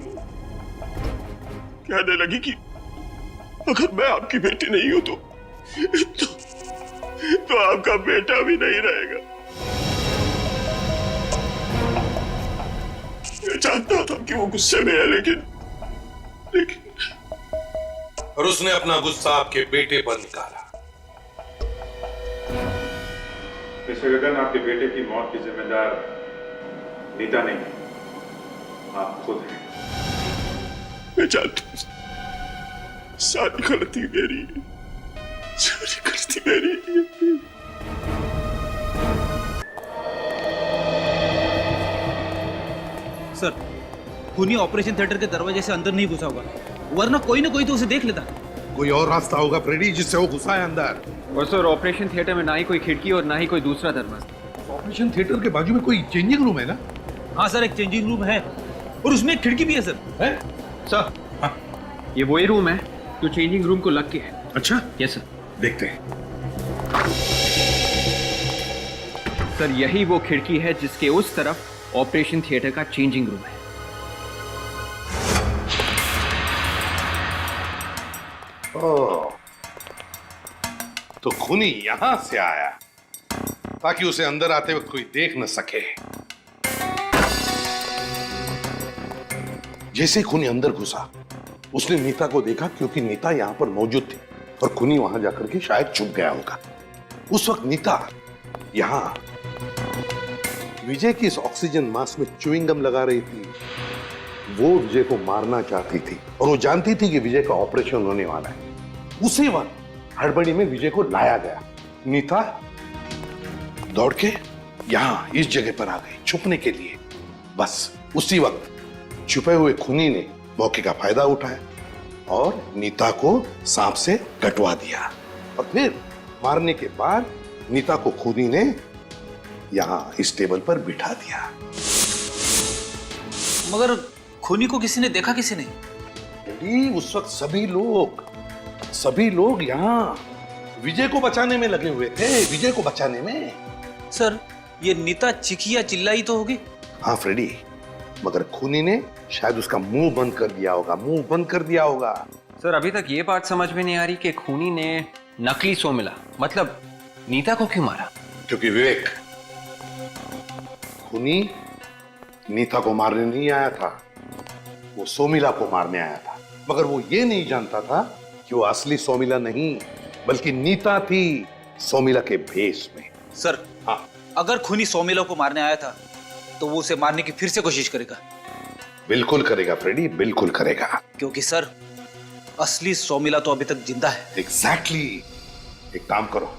कहने लगी कि अगर मैं आपकी बेटी नहीं हूं तो आपका बेटा भी नहीं रहेगा। मैं जानता था कि वो गुस्से में है, लेकिन और उसने अपना गुस्सा आपके बेटे पर निकाला। मिस्टर गगन, आपके बेटे की मौत की जिम्मेदार नीता नहीं, आप खुद हैं। मैं जानता हूं, सारी गलती मेरी है, सारी गलती मेरी है। सर, खूनी ऑपरेशन थिएटर के दरवाजे से अंदर नहीं घुसा होगा, वरना कोई ना कोई तो उसे देख लेता। कोई और रास्ता होगा फ्रेडी जिससे वो घुसा है अंदर। और सर, ऑपरेशन थिएटर में ना ही कोई खिड़की और ना ही कोई दूसरा दरवाजा। ऑपरेशन थिएटर के बाजू में कोई चेंजिंग रूम है ना? हाँ सर, एक चेंजिंग रूम है और उसमें एक खिड़की भी है सर। है? सर, हाँ, ये वही रूम है जो चेंजिंग रूम को लग के है। अच्छा, यस सर। देखते हैं। सर यही वो खिड़की है जिसके उस तरफ ऑपरेशन थिएटर का चेंजिंग रूम है। ओह, तो खूनी यहां से आया ताकि उसे अंदर आते वक्त कोई देख न सके। जैसे ही खूनी अंदर घुसा उसने नीता को देखा, क्योंकि नीता यहां पर मौजूद थी और खूनी वहां जाकर के शायद छुप गया होगा। उस वक्त नीता यहां विजय की इस ऑक्सीजन मास्क में च्युइंग गम लगा रही थी। वो विजय को मारना चाहती थी और वो जानती थी कि विजय का ऑपरेशन होने वाला है। उसी वक्त हड़बड़ी में विजय को लाया गया। नीता दौड़ के यहां इस जगह पर आ गई छुपने के लिए। बस उसी वक्त छुपे हुए खूनी ने मौके का फायदा उठाया और नीता को सांप से कटवा दिया और फिर मारने के बाद नीता को खूनी ने यहां इस टेबल पर बिठा दिया। मगर खूनी को किसी ने देखा? किसी ने? उस वक्त सभी लोग यहां विजय को बचाने में लगे हुए थे। विजय को बचाने में। सर ये नीता चिखी या चिल्लाई तो होगी? हाँ फ्रेडी, मगर खूनी ने शायद उसका मुंह बंद कर दिया होगा। सर अभी तक ये बात समझ में नहीं आ रही कि खूनी ने नकली सोमिला मतलब नीता को क्यों मारा? क्योंकि विवेक, खूनी नीता को मारने नहीं आया था, वो सोमिला को मारने आया था। मगर वो ये नहीं जानता था कि वो असली सोमिला नहीं बल्कि नीता थी, सोमिला के भेष में। सर हाँ, अगर खूनी सोमिला को मारने आया था तो वो उसे मारने की फिर से कोशिश करेगा। बिल्कुल करेगा फ्रेडी, बिल्कुल करेगा। क्योंकि सर असली सोमिला तो अभी तक जिंदा है। एग्जैक्टली। एक काम करो,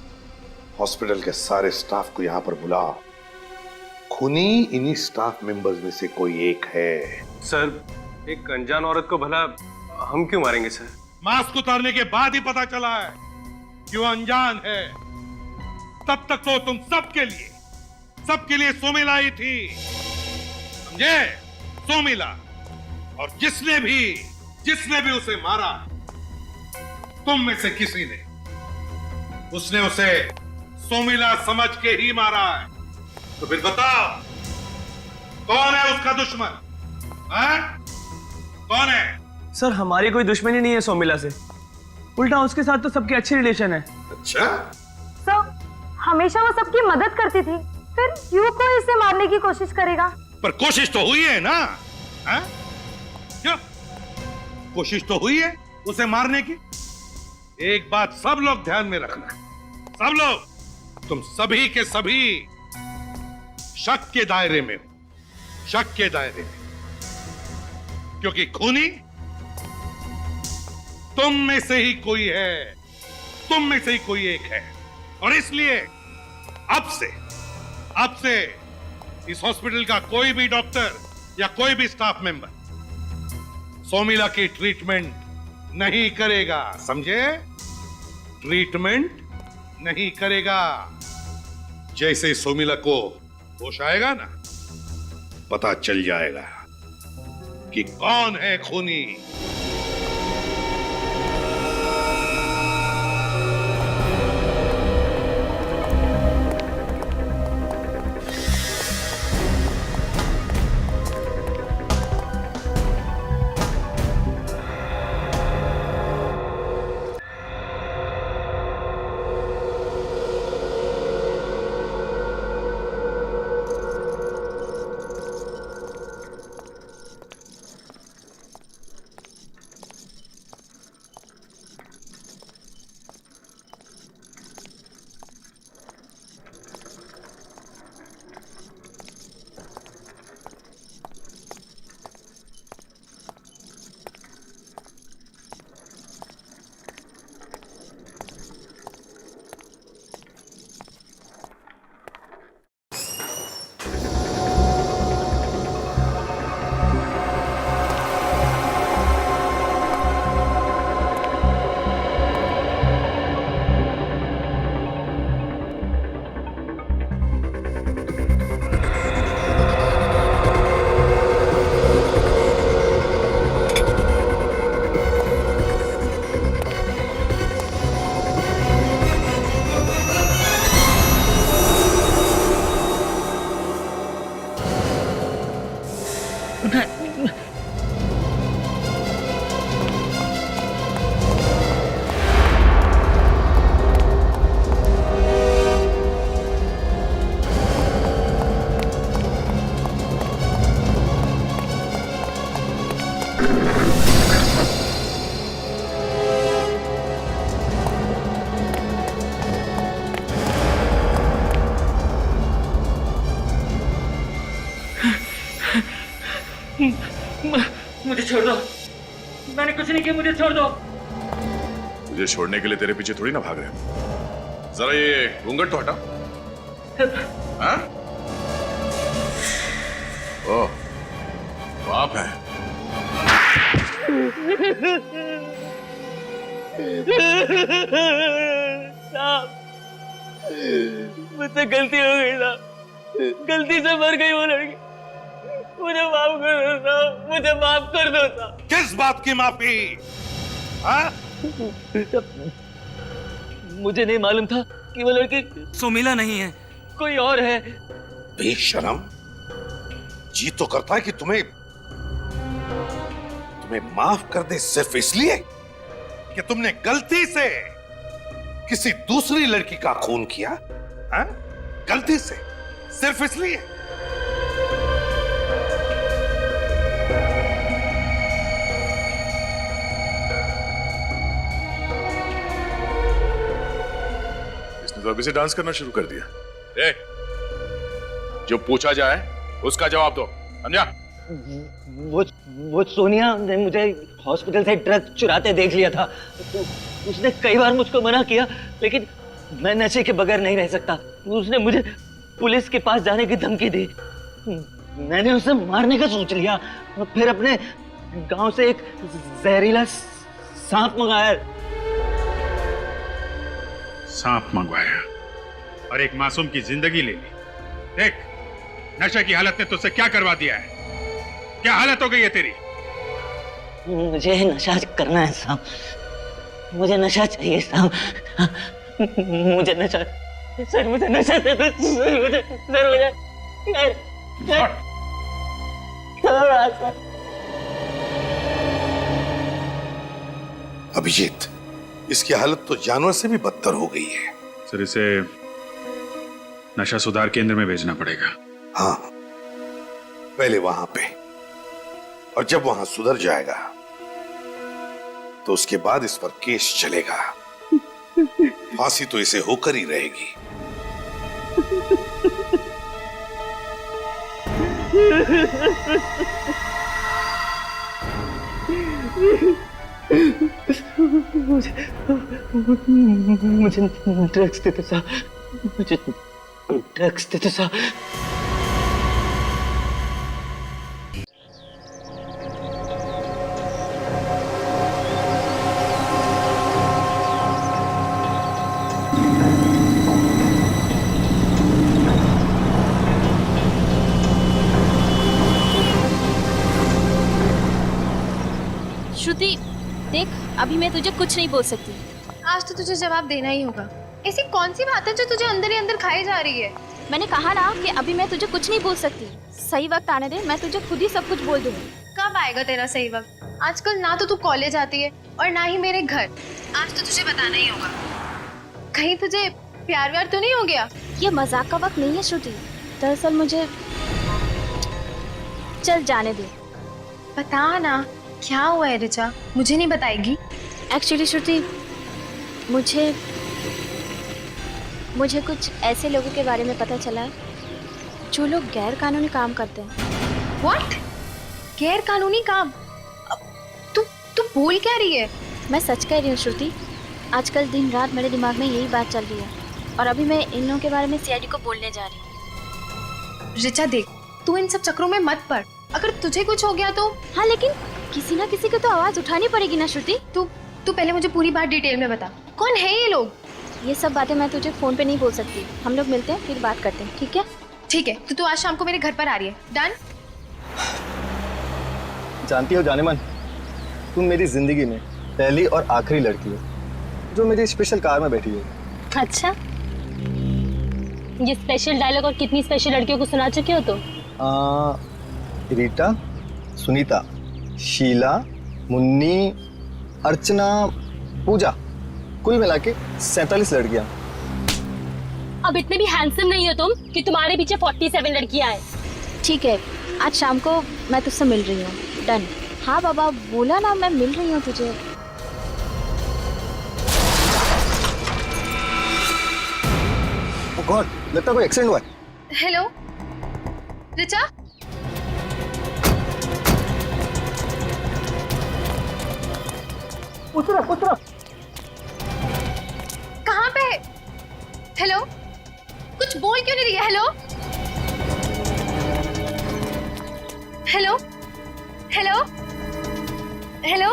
हॉस्पिटल के सारे स्टाफ को यहां पर बुलाओ। खूनी इन्हीं स्टाफ मेंबर्स में से कोई एक है। सर एक अनजान औरत को भला हम क्यों मारेंगे सर? मास्क उतारने के बाद ही पता चला है कि वो अनजान है। तब तक तो तुम सबके लिए सोमिला ही थी, समझे? सोमिला। और जिसने भी उसे मारा, तुम में से किसी ने, उसने उसे सोमिला समझ के ही मारा है। तो फिर बताओ कौन है उसका दुश्मन? कौन है? सर हमारी कोई दुश्मनी नहीं है सोमिला से, उल्टा उसके साथ तो सबके अच्छे रिलेशन है। अच्छा? सर हमेशा वो सबकी मदद करती थी, फिर क्यों कोई इसे मारने की कोशिश करेगा? पर कोशिश तो हुई है ना? क्यों? कोशिश तो हुई है उसे मारने की। एक बात सब लोग ध्यान में रखना, सब लोग, तुम सभी के सभी शक के दायरे में हो, शक के दायरे में। क्योंकि खूनी तुम में से ही कोई है, तुम में से ही कोई एक है। और इसलिए अब से इस हॉस्पिटल का कोई भी डॉक्टर या कोई भी स्टाफ मेंबर सोमिला की ट्रीटमेंट नहीं करेगा, समझे? ट्रीटमेंट नहीं करेगा। जैसे सोमिला को होश आएगा ना, पता चल जाएगा कि कौन है खूनी। छोड़ दो, मैंने कुछ नहीं किया, मुझे छोड़ दो। मुझे छोड़ने के लिए तेरे पीछे थोड़ी ना भाग रहे हैं। जरा ये घूंघट तो हटा। हाँ? ओह, बाप है। साहब, मुझसे गलती हो गई साहब, गलती से मर गई वो लड़की, मुझे माफ कर दो साहब, मुझे माफ कर दो साहब। किस बात की माफी? हाँ? मुझे नहीं मालूम था कि वो लड़की सुमीला नहीं है, कोई और है। बेशरम, जी तो करता है कि तुम्हें माफ कर दे सिर्फ इसलिए कि तुमने गलती से किसी दूसरी लड़की का खून किया। हाँ? गलती से, सिर्फ इसलिए। इसने तो अभी से डांस करना शुरू कर दिया। ए, जो पूछा जाए उसका जवाब दो, समझा? वो सोनिया ने मुझे हॉस्पिटल से ड्रग चुराते देख लिया था। उसने कई बार मुझको मना किया, लेकिन मैं नशे के बगैर नहीं रह सकता। उसने मुझे पुलिस के पास जाने की धमकी दी। मैंने उसे मारने का सोच लिया और फिर अपने गांव से एक जहरीला सांप मंगाया। सांप मंगवाया और एक मासूम की जिंदगी ले ली। देख, नशे की हालत ने तुझसे क्या करवा दिया है? क्या हालत हो गई है तेरी? मुझे नशा करना है साहब, मुझे नशा चाहिए साहब, मुझे नशा, सर मुझे नशा दे दो, सर मुझे अभिजीत, इसकी हालत तो जानवर से भी बदतर हो गई है। सर, इसे नशा सुधार केंद्र में भेजना पड़ेगा। हाँ, पहले वहां पे, और जब वहां सुधर जाएगा तो उसके बाद इस पर केस चलेगा। फांसी तो इसे होकर ही रहेगी। मुझे ड्रग्स देते साहब, मुझे ड्रग्स देते साहब। श्रुति, देख, अभी मैं तुझे कुछ नहीं बोल सकती। आज तो तुझे जवाब देना ही होगा। ऐसी कौन सी बात है जो तुझे अंदर ही अंदर खाई जा रही है? मैंने कहा ना कि अभी मैं तुझे कुछ नहीं बोल सकती। सही वक्त आने दे, मैं तुझे खुद ही सब कुछ बोल दूंगी। कब आएगा तेरा सही वक्त? आजकल ना तो तू कॉलेज आती है और ना ही मेरे घर। आज तो तुझे बताना ही होगा। कहीं तुझे प्यार व्यार तो नहीं हो गया? ये मजाक का वक्त नहीं है श्रुति, दरअसल मुझे, चल जाने दे। बता ना, क्या हुआ है ऋचा? मुझे नहीं बताएगी? एक्चुअली श्रुति, मुझे कुछ ऐसे लोगों के बारे में पता चला है जो लोग गैर कानूनी काम करते हैं। What? गैर कानूनी काम? तू बोल क्या रही है? मैं सच कह रही हूँ श्रुति, आजकल दिन रात मेरे दिमाग में यही बात चल रही है और अभी मैं इन लोगों के बारे में सीआईडी को बोलने जा रही हूँ। ऋचा देख, तू इन सब चक्रों में मत पड़। अगर तुझे कुछ हो गया तो? हाँ, लेकिन किसी ना किसी को तो आवाज उठानी पड़ेगी ना श्रुति। तू पहले मुझे पूरी बात डिटेल में बता। कौन है ये लोग? ये सब बातें मैं तुझे फोन पे नहीं बोल सकती। हम लोग मिलते हैं, फिर बात करते हैं, ठीक है? ठीक है, तो तू आज शाम को मेरे घर पर आ रही है। डन? जानती हो जानेमन, तुम मेरी जिंदगी में पहली और आखिरी लड़की हो जो मेरी स्पेशल कार में बैठी है। अच्छा, ये स्पेशल डायलॉग और कितनी स्पेशल लड़कियों को सुना चुके हो तुम? रीटा, सुनीता, शीला, मुन्नी, अर्चना, पूजा, कुल मिला के 47 लड़कियां। अब इतने भी हैंडसम नहीं हो तुम कि तुम्हारे पीछे 47 लड़कियां हैं। ठीक है, आज शाम को मैं तुझसे मिल रही हूँ। डन? हाँ बाबा, बोला ना, मैं मिल रही हूँ तुझे। ओह गॉड, लगता है कोई एक्सीडेंट हुआ है। हेलो ऋचा? उतरो। कहाँ पे? हेलो, कुछ बोल क्यों नहीं रही है? Hello hello hello hello.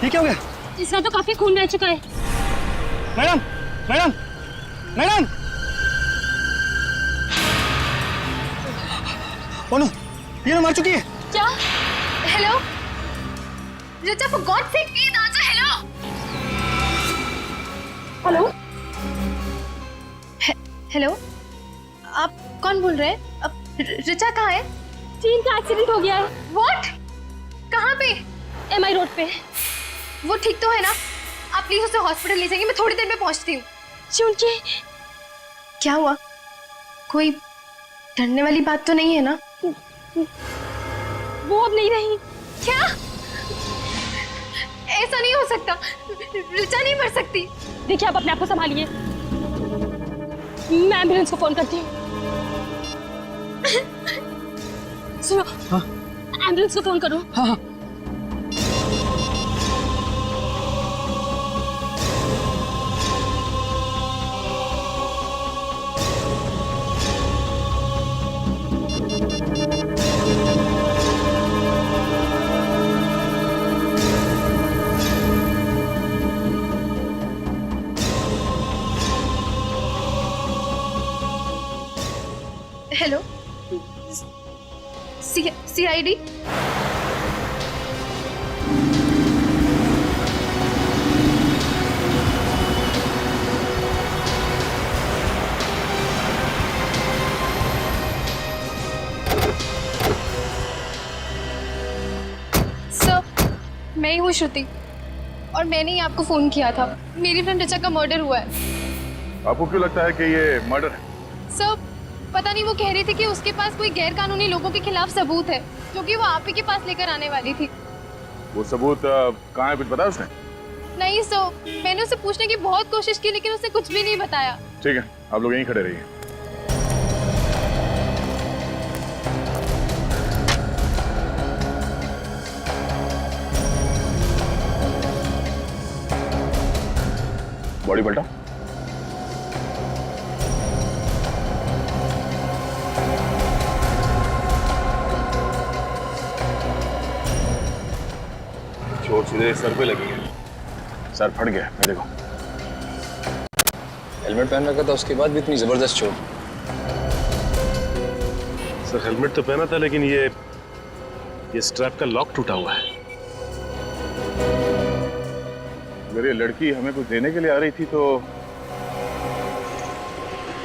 ये क्या हो गया? इसका तो काफी खून बह चुका है। Madam madam madam. ओनो, ये ना मार चुकी है। क्या? Hello Richa, for God sake please answer. Hello hello, आप कौन बोल रहे हैं? अब रिचा कहाँ है? चीन का एक्सीडेंट हो गया है। व्हाट? कहाँ पे? MI रोड पे। वो ठीक तो है ना? आप प्लीज उसे हॉस्पिटल ले जाएंगे, मैं थोड़ी देर में पहुंचती हूँ। चुनके क्या हुआ? कोई डरने वाली बात तो नहीं है ना? वो अब नहीं रही। क्या? ऐसा नहीं हो सकता, रिचा नहीं मर सकती। देखिए, आप अपने आप को संभालिए, मैं एम्बुलेंस को फोन करती हूँ। सुनो, एम्बुलेंस को फोन करो। हाँ। Hello, CID? सर, मैं ही हूँ श्रुति, और मैंने ही आपको फोन किया था। मेरी फ्रेंड रिचा का मर्डर हुआ है। आपको क्यों लगता है कि ये मर्डर है? सर, पता नहीं, वो कह रही थी कि उसके पास कोई गैर कानूनी लोगों के खिलाफ सबूत है, जो कि वो आप ही के पास लेकर आने वाली थी। वो सबूत कहाँ है, कुछ बताया उसने? नहीं सर, मैंने उसे पूछने की बहुत कोशिश की, लेकिन उसने कुछ भी नहीं बताया। ठीक है, आप लोग यहीं खड़े रहिए। बॉडी पलटा। चोट सीधे सर पे लगी है, सर फट गया। मैं देखो, हेलमेट पहन रखा था, उसके बाद भी इतनी जबरदस्त चोट। सर हेलमेट तो पहना था, लेकिन ये स्ट्रैप का लॉक टूटा हुआ है। अगर ये लड़की हमें कुछ देने के लिए आ रही थी तो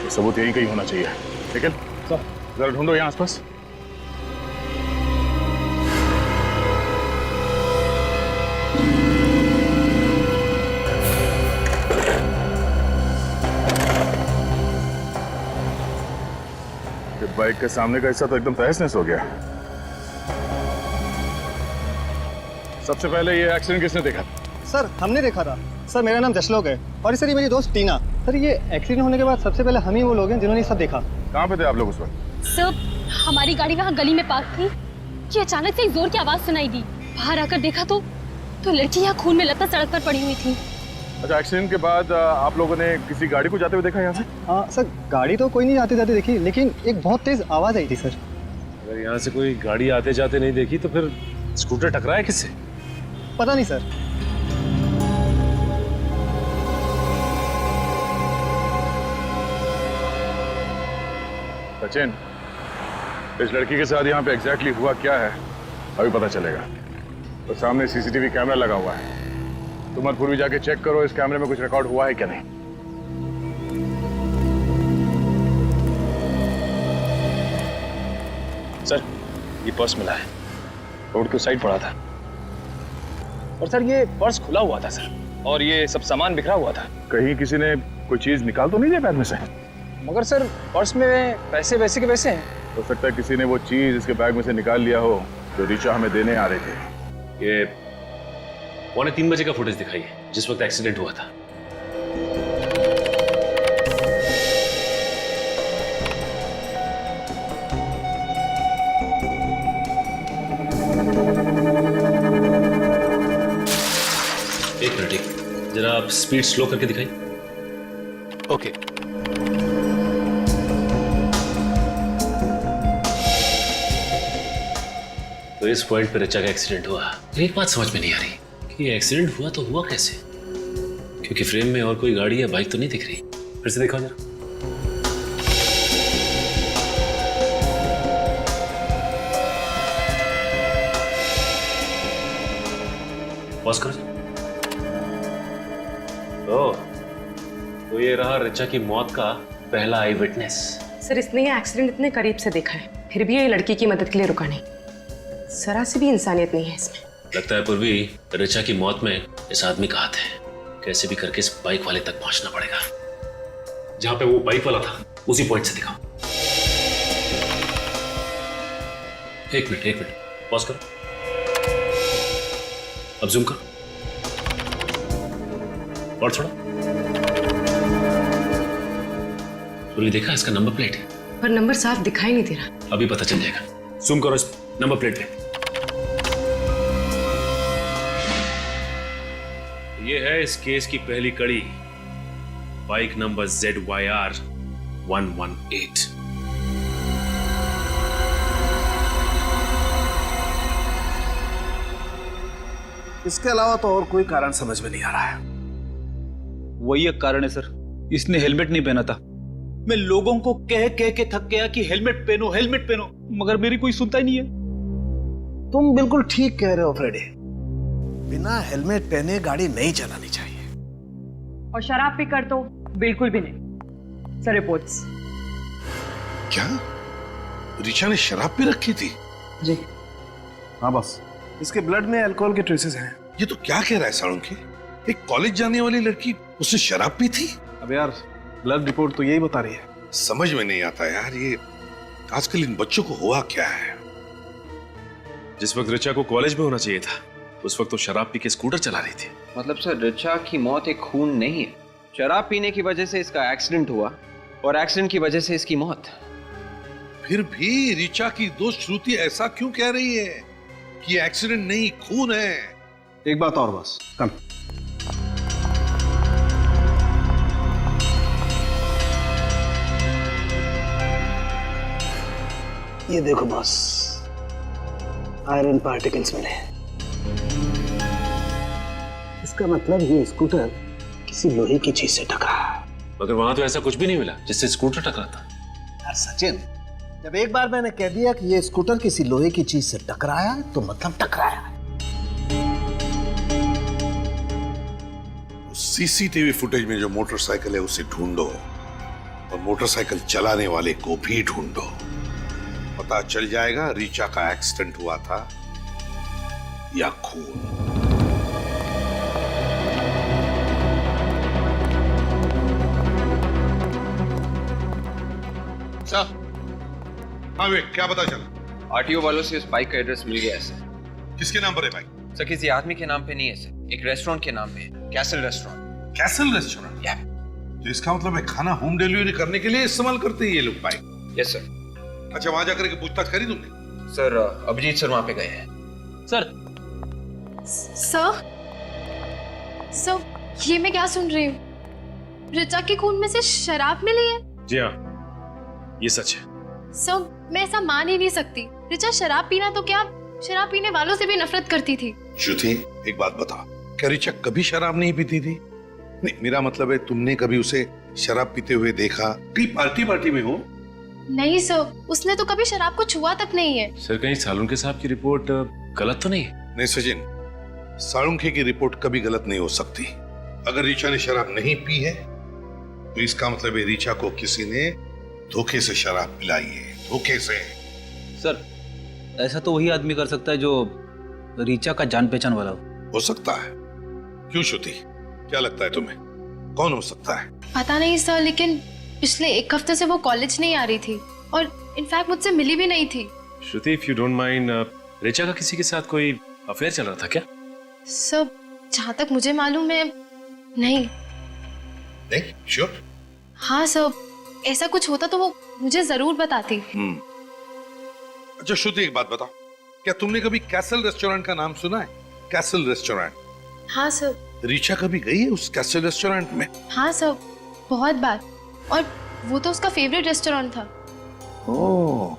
ये सबूत यहीं कहीं होना चाहिए। ठीक है, जरा ढूंढो यहाँ आसपास। बाइक के सामने का हिस्सा तो एकदम तहस नहस हो गया। सबसे पहले ये एक्सीडेंट किसने देखा? सर, हमने देखा था। सर, मेरा नाम जशलोक है और सर ये मेरी दोस्त टीना। सर, ये एक्सीडेंट होने के बाद सबसे पहले हम ही वो लोग हैं जिन्होंने सब देखा। कहाँ पे थे आप लोग उस वक्त? सर, हमारी गाड़ी वहाँ गली में पार्क थी कि अचानक से एक जोर की आवाज सुनाई दी। बाहर आकर देखा तो लड़की यहाँ खून में लथपथ सड़क पर पड़ी हुई थी। अच्छा, एक्सीडेंट के बाद आप लोगों ने किसी गाड़ी को जाते हुए देखा यहाँ से? हाँ सर, गाड़ी तो कोई नहीं आते जाते देखी, लेकिन एक बहुत तेज आवाज आई थी सर। अगर यहाँ से कोई गाड़ी आते जाते नहीं देखी तो फिर स्कूटर टकराया किससे? पता नहीं सर। सचिन, इस लड़की के साथ यहाँ पे एग्जैक्टली हुआ क्या है अभी पता चलेगा। तो सामने CCTV कैमरा लगा हुआ है, तुम पूर्वी जाके चेक करो इस कैमरे में कुछ रिकॉर्ड हुआ है क्या नहीं। सर, ये पर्स मिला है, रोड के उस साइड पड़ा था। और सर, ये पर्स खुला हुआ था सर, और ये सब सामान बिखरा हुआ था। कहीं किसी ने कोई चीज निकाल तो नहीं दिया पैर में से? मगर सर, पर्स में पैसे वैसे के वैसे हैं। हो सकता है किसी ने वो चीज इसके बैग में से निकाल लिया हो जो रिचा हमें देने आ रहे थे। ये 2:45 बजे का फुटेज दिखाई है जिस वक्त एक्सीडेंट हुआ था। जरा आप स्पीड स्लो करके दिखाइए। ओके। तो इस पॉइंट पे ऋचा का एक्सीडेंट हुआ। एक बात समझ में नहीं आ रही कि ये एक्सीडेंट हुआ तो हुआ कैसे, क्योंकि फ्रेम में और कोई गाड़ी या बाइक तो नहीं दिख रही। फिर से दिखाओ जरा। पॉज करो। तो ये रहा ऋचा की मौत का पहला आई विटनेस। सर इसने ये एक्सीडेंट इतने करीब से देखा है, फिर भी ये लड़की की मदद के लिए रुका नहीं। जरा सी भी इंसानियत नहीं है इसमें। लगता है पूर्वी ऋचा की मौत में इस आदमी का हाथ है। कैसे भी करके इस बाइक वाले तक पहुंचना पड़ेगा। जहां पे वो बाइक वाला था उसी पॉइंट से दिखाओ। एक मिनट पॉज करो। अब जूम करो और थोड़ा। तुमने देखा इसका नंबर प्लेट है, पर नंबर साफ दिखाई नहीं दे रहा। अभी पता चल जाएगा। जूम करो इस नंबर प्लेट पे। ये है इस केस की पहली कड़ी, बाइक नंबर ZYR 118। इसके अलावा तो और कोई कारण समझ में नहीं आ रहा है। वही एक कारण है सर, इसने हेलमेट नहीं पहना था। मैं लोगों को कह के थक गया कि हेलमेट पहनो, मगर मेरी कोई सुनता ही नहीं है। तुम बिल्कुल ठीक कह रहे हो फ्रेडी, बिना हेलमेट पहने गाड़ी नहीं चलानी चाहिए। और शराब पीकर तो बिल्कुल भी नहीं। Sir reports. क्या ऋचा ने शराब पी रखी थी? जी हाँ बस, इसके ब्लड में अल्कोहल के ट्रेसेस हैं। ये तो क्या कह रहा है साळुंखे, एक कॉलेज जाने वाली लड़की उसने शराब पी थी? अब यार ब्लड रिपोर्ट तो यही बता रही है। समझ में नहीं आता यार, ये आजकल इन बच्चों को हुआ क्या है। जिस वक्त ऋचा को कॉलेज में होना चाहिए था उस वक्त तो शराब पी के स्कूटर चला रही थी। मतलब सर ऋचा की मौत एक खून नहीं है, शराब पीने की वजह से इसका एक्सीडेंट हुआ और एक्सीडेंट की वजह से इसकी मौत। फिर भी ऋचा की दोस्त श्रुति ऐसा क्यों कह रही है कि एक्सीडेंट नहीं खून है? एक बात और बस, कम। ये देखो बॉस, आयरन पार्टिकल्स मिले। इसका मतलब ये स्कूटर किसी लोहे की चीज से टकरा। मगर वहां तो ऐसा कुछ भी नहीं मिला जिससे स्कूटर टकरा था। यार सचिन, जब एक बार मैंने कह दिया कि ये स्कूटर किसी लोहे की चीज से टकराया तो मतलब टकराया। सीसीटीवी फुटेज में जो मोटरसाइकिल है उसे ढूंढो और मोटरसाइकिल चलाने वाले को भी ढूंढो। पता चल जाएगा ऋचा का एक्सीडेंट हुआ था या खून। सर। हाँ वे, क्या पता चला? आरटीओ वालों से उस बाइक का एड्रेस मिल गया है सर। किसके नाम पर है बाइक? सर किसी आदमी के नाम पे नहीं है सर, एक रेस्टोरेंट के नाम पे है, कैसल रेस्टोरेंट। Castle restaurant? या। तो इसका मतलब है खाना होम डिलीवरी करने के लिए इस्तेमाल करते हैं ये लोग बाइक? Yes sir. अच्छा, वहां जाकर के पूछताछ करी तुमने? सर अभिजीत सर वहां पे गए हैं। सर ये मैं क्या सुन रही हूँ? ऋचा के खून में से शराब मिली है? जी हाँ, ये सच है। सर मैं ऐसा मान ही नहीं सकती। ऋचा शराब पीना तो क्या, शराब पीने वालों से भी नफरत करती थी। श्रुति, एक बात बता, क्या ऋचा कभी शराब नहीं पीती थी? नहीं, मेरा मतलब है तुमने कभी उसे शराब पीते हुए देखा? कहीं पार्टी में हो? नहीं सर, उसने तो कभी शराब को छुआ तक नहीं है। सर कहीं सालुंखे साहब की रिपोर्ट गलत तो नहीं है? नहीं सचिन, साळुंखे की रिपोर्ट कभी गलत नहीं हो सकती। अगर ऋचा ने शराब नहीं पी है तो इसका मतलब है ऋचा को किसी ने धोखे से शराब पिलाई है, धोखे से। सर ऐसा तो वही आदमी कर सकता है जो ऋचा का जान पहचान वाला हो सकता है। क्यों श्रुति, क्या लगता है तुम्हें, कौन हो सकता है? पता नहीं सर, लेकिन पिछले एक हफ्ते से वो कॉलेज नहीं आ रही थी और इनफैक्ट मुझसे मिली भी नहीं थी। Shruti, if you don't mind, Richa का किसी के साथ कोई अफेयर चल रहा था क्या? सर जहाँ तक मुझे मालूम है नहीं। नहीं श्योर? हाँ सर, ऐसा कुछ होता तो वो मुझे जरूर बताती। अच्छा श्रुति, एक बात बताओ, क्या तुमने कभी कैसल रेस्टोरेंट का नाम सुना है? Castle restaurant? हाँ सर, ऋचा कभी गई है उस कैसल रेस्टोरेंट में? हाँ सर, बहुत बार। और वो तो उसका फेवरेट रेस्टोरेंट था। ओह,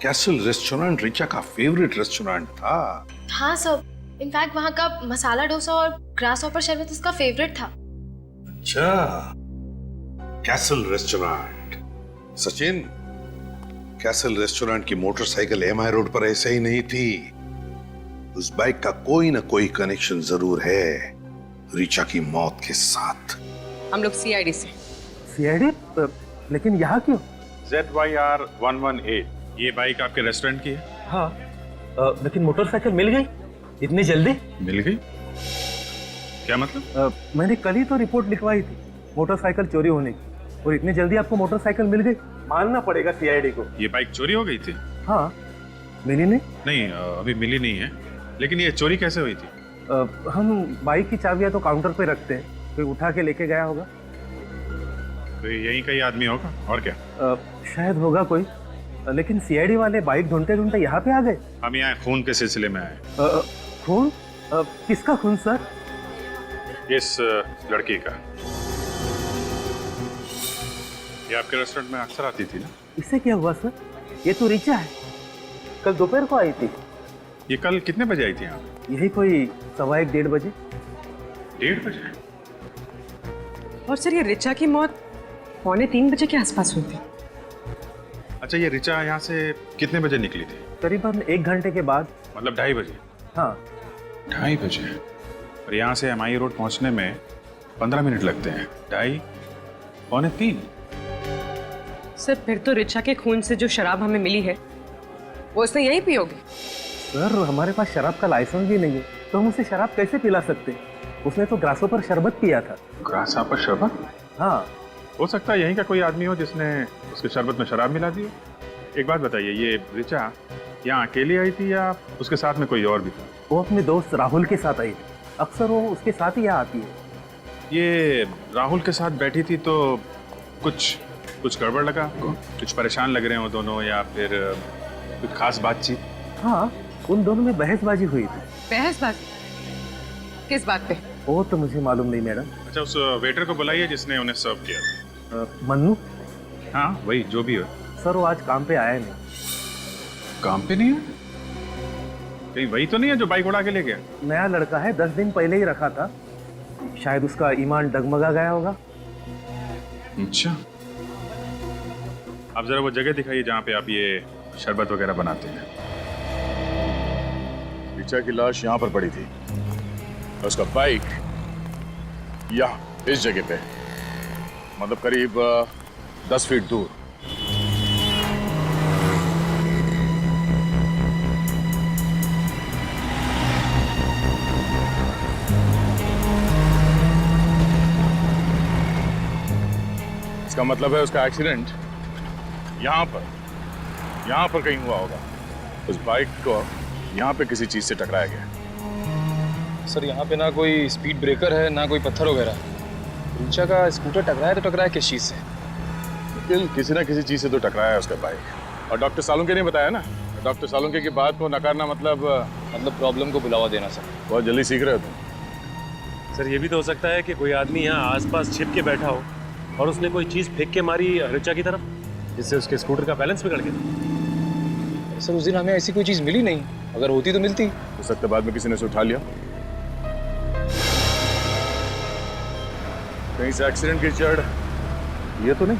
कैसल रेस्टोरेंट ऋचा का फेवरेट रेस्टोरेंट था। हाँ सर, इनफैक्ट वहाँ का मसाला डोसा और ग्रास हॉपर शरबत उसका फेवरेट था। अच्छा, castle restaurant. Sachin, castle restaurant की मोटरसाइकिल एमआई रोड पर ऐसे ही नहीं थी। उस बाइक का कोई ना कोई कनेक्शन जरूर है ऋचा की मौत के साथ। हम लोग सीआईडी से। सीआईडी? लेकिन यहाँ क्यों? ZYR 118 ये बाइक आपके रेस्टोरेंट की है? हाँ, लेकिन मोटरसाइकिल मिल गई इतनी जल्दी? मिल गई? क्या मतलब? मैंने कल ही तो रिपोर्ट लिखवाई थी मोटरसाइकिल चोरी होने की, और इतनी जल्दी आपको मोटरसाइकिल मिल गई? मानना पड़ेगा सीआईडी को। ये बाइक चोरी हो गई थी? हाँ, मिली नहीं? नहीं, अभी मिली नहीं है। लेकिन ये चोरी कैसे हुई थी? हम बाइक की चाबियां तो काउंटर पे रखते हैं, कोई उठा के लेके गया होगा। तो यहीं कहीं आदमी होगा, और क्या? शायद होगा कोई, लेकिन सीआईडी वाले बाइक ढूंढते ढूंढते यहाँ पे आ गए। हम यहाँ खून के सिलसिले में आए। खून? किसका खून सर? इस लड़की का। ये आपके रेस्टोरेंट में अक्सर आती थी ना? इससे क्या हुआ सर? ये तो ऋचा है, कल दोपहर को आई थी। ये कल कितने बजे आई थी यहाँ? यही कोई 1:15-1:30 बजे। 1:30 बजे? और सर, ये ऋचा की मौत 2:45 बजे के आसपास हुई थी। अच्छा, ये ऋचा यहाँ से कितने बजे निकली थी? करीबन 1 घंटे के बाद। मतलब 2:30 बजे? हाँ, 2:30 बजे। और यहाँ से एमआई रोड पहुँचने में 15 मिनट लगते हैं। 2:30, 2:45। सर, फिर तो ऋचा के खून से जो शराब हमें मिली है वो उसने यहीं पी होगी। सर, हमारे पास शराब का लाइसेंस भी नहीं है, तो हम उसे शराब कैसे पिला सकते? उसने तो ग्रासों पर शरबत पिया था। ग्रास पर शरबत? हाँ। हो सकता है यहीं का कोई आदमी हो जिसने उसके शरबत में शराब मिला दी हो। एक बात बताइए, ये ऋचा यहाँ अकेली आई थी या उसके साथ में कोई और भी था? वो अपने दोस्त राहुल के साथ आई थी, अक्सर वो उसके साथ ही यहाँ आती है। ये राहुल के साथ बैठी थी तो कुछ गड़बड़ लगा आपको? कुछ परेशान लग रहे हो दोनों, या फिर कुछ खास बातचीत? हाँ, उन दोनों में बहसबाजी हुई थी। बहसबाजी? किस बात पे? वो तो मुझे मालूम नहीं मैडम। अच्छा, उस वेटर को बुलाइए जिसने उन्हें सर्व किया था। मन्नू? हाँ, वही, जो भी हो। सर, वो आज काम पे आया नहीं। काम पे नहीं है? कहीं वही तो नहीं है जो बाइक उड़ा के ले गया? नया लड़का है, 10 दिन पहले ही रखा था, शायद उसका ईमान डगमगा गया होगा। अच्छा, आप जरा वो जगह दिखाइए जहाँ पे आप ये शरबत वगैरह बनाते हैं। ऋचा की लाश यहाँ पर पड़ी थी, उसका बाइक यहाँ इस जगह पे, मतलब करीब 10 फीट दूर। इसका मतलब है उसका एक्सीडेंट यहाँ पर कहीं हुआ होगा। उस बाइक को यहाँ पे किसी चीज से टकराया गया। सर, यहाँ पे ना कोई स्पीड ब्रेकर है ना कोई पत्थर वगैरह। ऋचा का स्कूटर टकराया तो टकराया किस चीज से? किसी ना किसी चीज से तो टकराया है उसका बाइक। और डॉक्टर सालुंके ने बताया ना, डॉक्टर सालुंके की बात को नकारना मतलब प्रॉब्लम को बुलावा देना। सर, बहुत जल्दी सीख रहे हो तुम। सर, ये भी तो हो सकता है कि कोई आदमी यहाँ आसपास छिप के बैठा हो और उसने कोई चीज फेंक के मारी ऋचा की तरफ, जिससे उसके स्कूटर का बैलेंस बिगड़ गया। सर, उस दिन हमें ऐसी कोई चीज मिली नहीं, अगर होती तो मिलती। हो सकता है बाद में किसी ने उसे उठा लिया। कहीं से एक्सीडेंट की जड़ ये तो नहीं?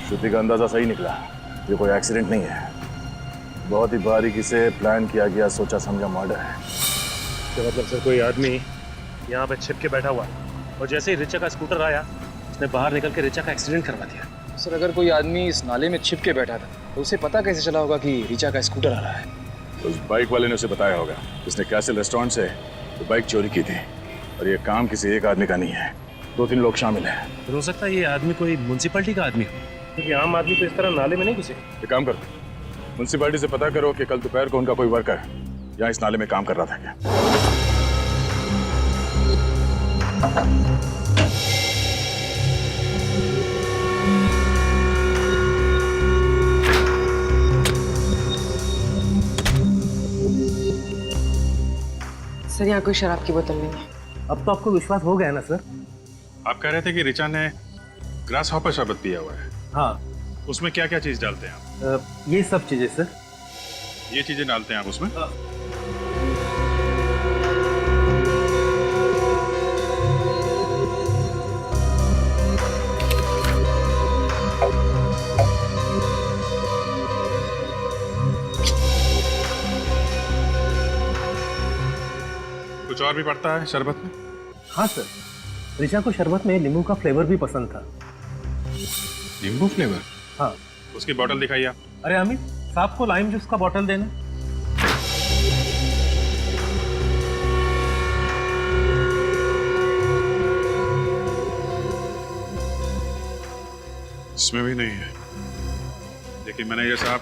श्रुति का अंदाजा सही निकला, ये कोई एक्सीडेंट नहीं है, बहुत ही बारीकी से प्लान किया गया, सोचा समझा मर्डर है। तो मतलब सर, कोई आदमी यहाँ पे छिप के बैठा हुआ है और जैसे ही ऋचा का स्कूटर आया उसने बाहर निकल के ऋचा का एक्सीडेंट करवा दिया। सर, अगर कोई आदमी इस नाले में छिप के बैठा था तो उसे पता कैसे चला होगा कि ऋचा का स्कूटर आ रहा है? उस बाइक वाले ने उसे बताया होगा, उसने कैसल रेस्टोरेंट से तो बाइक चोरी की थी। और ये काम किसी एक आदमी का नहीं है, 2-3 लोग शामिल हैं। तो हो सकता है ये आदमी कोई म्युनिसिपैलिटी का आदमी हो, क्योंकि आम आदमी तो इस तरह नाले में नहीं घुसे। एक काम करो, म्युनिसिपैलिटी से पता करो कि कल दोपहर को उनका कोई वर्कर यहाँ इस नाले में काम कर रहा था क्या। सर यहाँ कोई शराब की बोतल नहीं है। अब तो आपको विश्वास हो गया ना सर? आप कह रहे थे कि रिचा ने ग्रास हॉपर शरबत पिया हुआ है। हाँ। उसमें क्या क्या चीज डालते हैं आप? ये सब चीजें सर। ये चीजें डालते हैं आप उसमें? कुछ और भी पड़ता है शरबत में? हाँ सर, रिचा को शरबत में नींबू का फ्लेवर भी पसंद था। नींबू फ्लेवर? हाँ। उसकी बोतल दिखाइए आप। अरे अमित, साहब को लाइम जूस का बोतल देना। इसमें भी नहीं है। लेकिन मैनेजर साहब,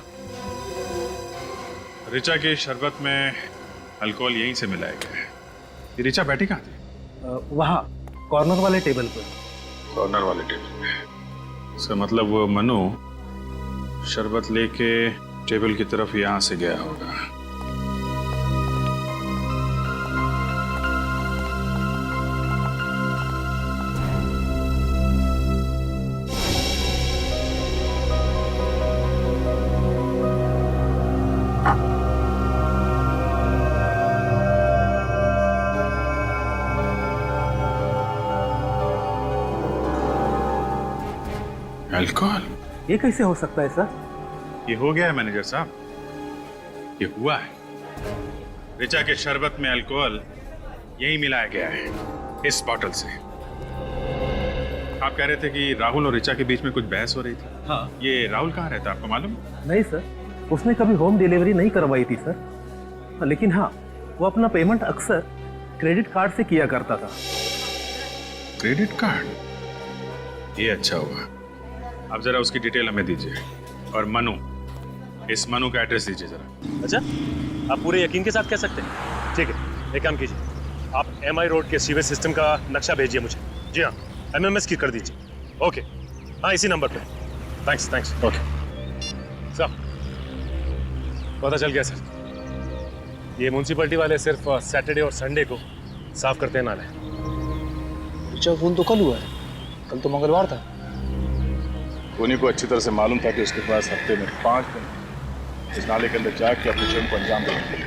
रिचा के शरबत में अल्कोहल यहीं से मिलाया गया है। ये रिचा बैठी कहाँ थी? वहाँ कॉर्नर वाले टेबल पर। कॉर्नर वाले टेबल पे? इसका मतलब वो मनु शरबत लेके टेबल की तरफ यहाँ से गया होगा। अल्कोहल? ये कैसे हो सकता है सर? ये हो गया है मैनेजर साहब, ये हुआ है। रिचा के शरबत में अल्कोहल यही मिलाया गया है, इस बॉटल से। आप कह रहे थे कि राहुल और रिचा के बीच में कुछ बहस हो रही थी। हाँ। ये राहुल कहाँ रहता है, आपको मालूम? नहीं सर, उसने कभी होम डिलीवरी नहीं करवाई थी सर। लेकिन हाँ, वो अपना पेमेंट अक्सर क्रेडिट कार्ड से किया करता था। Credit card? ये अच्छा हुआ। अब जरा उसकी डिटेल हमें दीजिए। और मनु, इस मनु का एड्रेस दीजिए जरा। अच्छा, आप पूरे यकीन के साथ कह सकते हैं? ठीक है, एक काम कीजिए, आप MI रोड के सीवेज सिस्टम का नक्शा भेजिए मुझे। जी हाँ, MMS की कर दीजिए। ओके, हाँ इसी नंबर पे। Thanks thanks. ओके सर, पता चल गया सर। ये म्यूनसिपैलिटी वाले सिर्फ सैटरडे और संडे को साफ करते हैं नाले। रिचा फोन तो कल हुआ है, कल तो मंगलवार था। धोनी को अच्छी तरह से मालूम था कि उसके पास हफ्ते में 5 दिन इस नाले के अंदर जाके अपने जुर्म को अंजाम देने के लिए,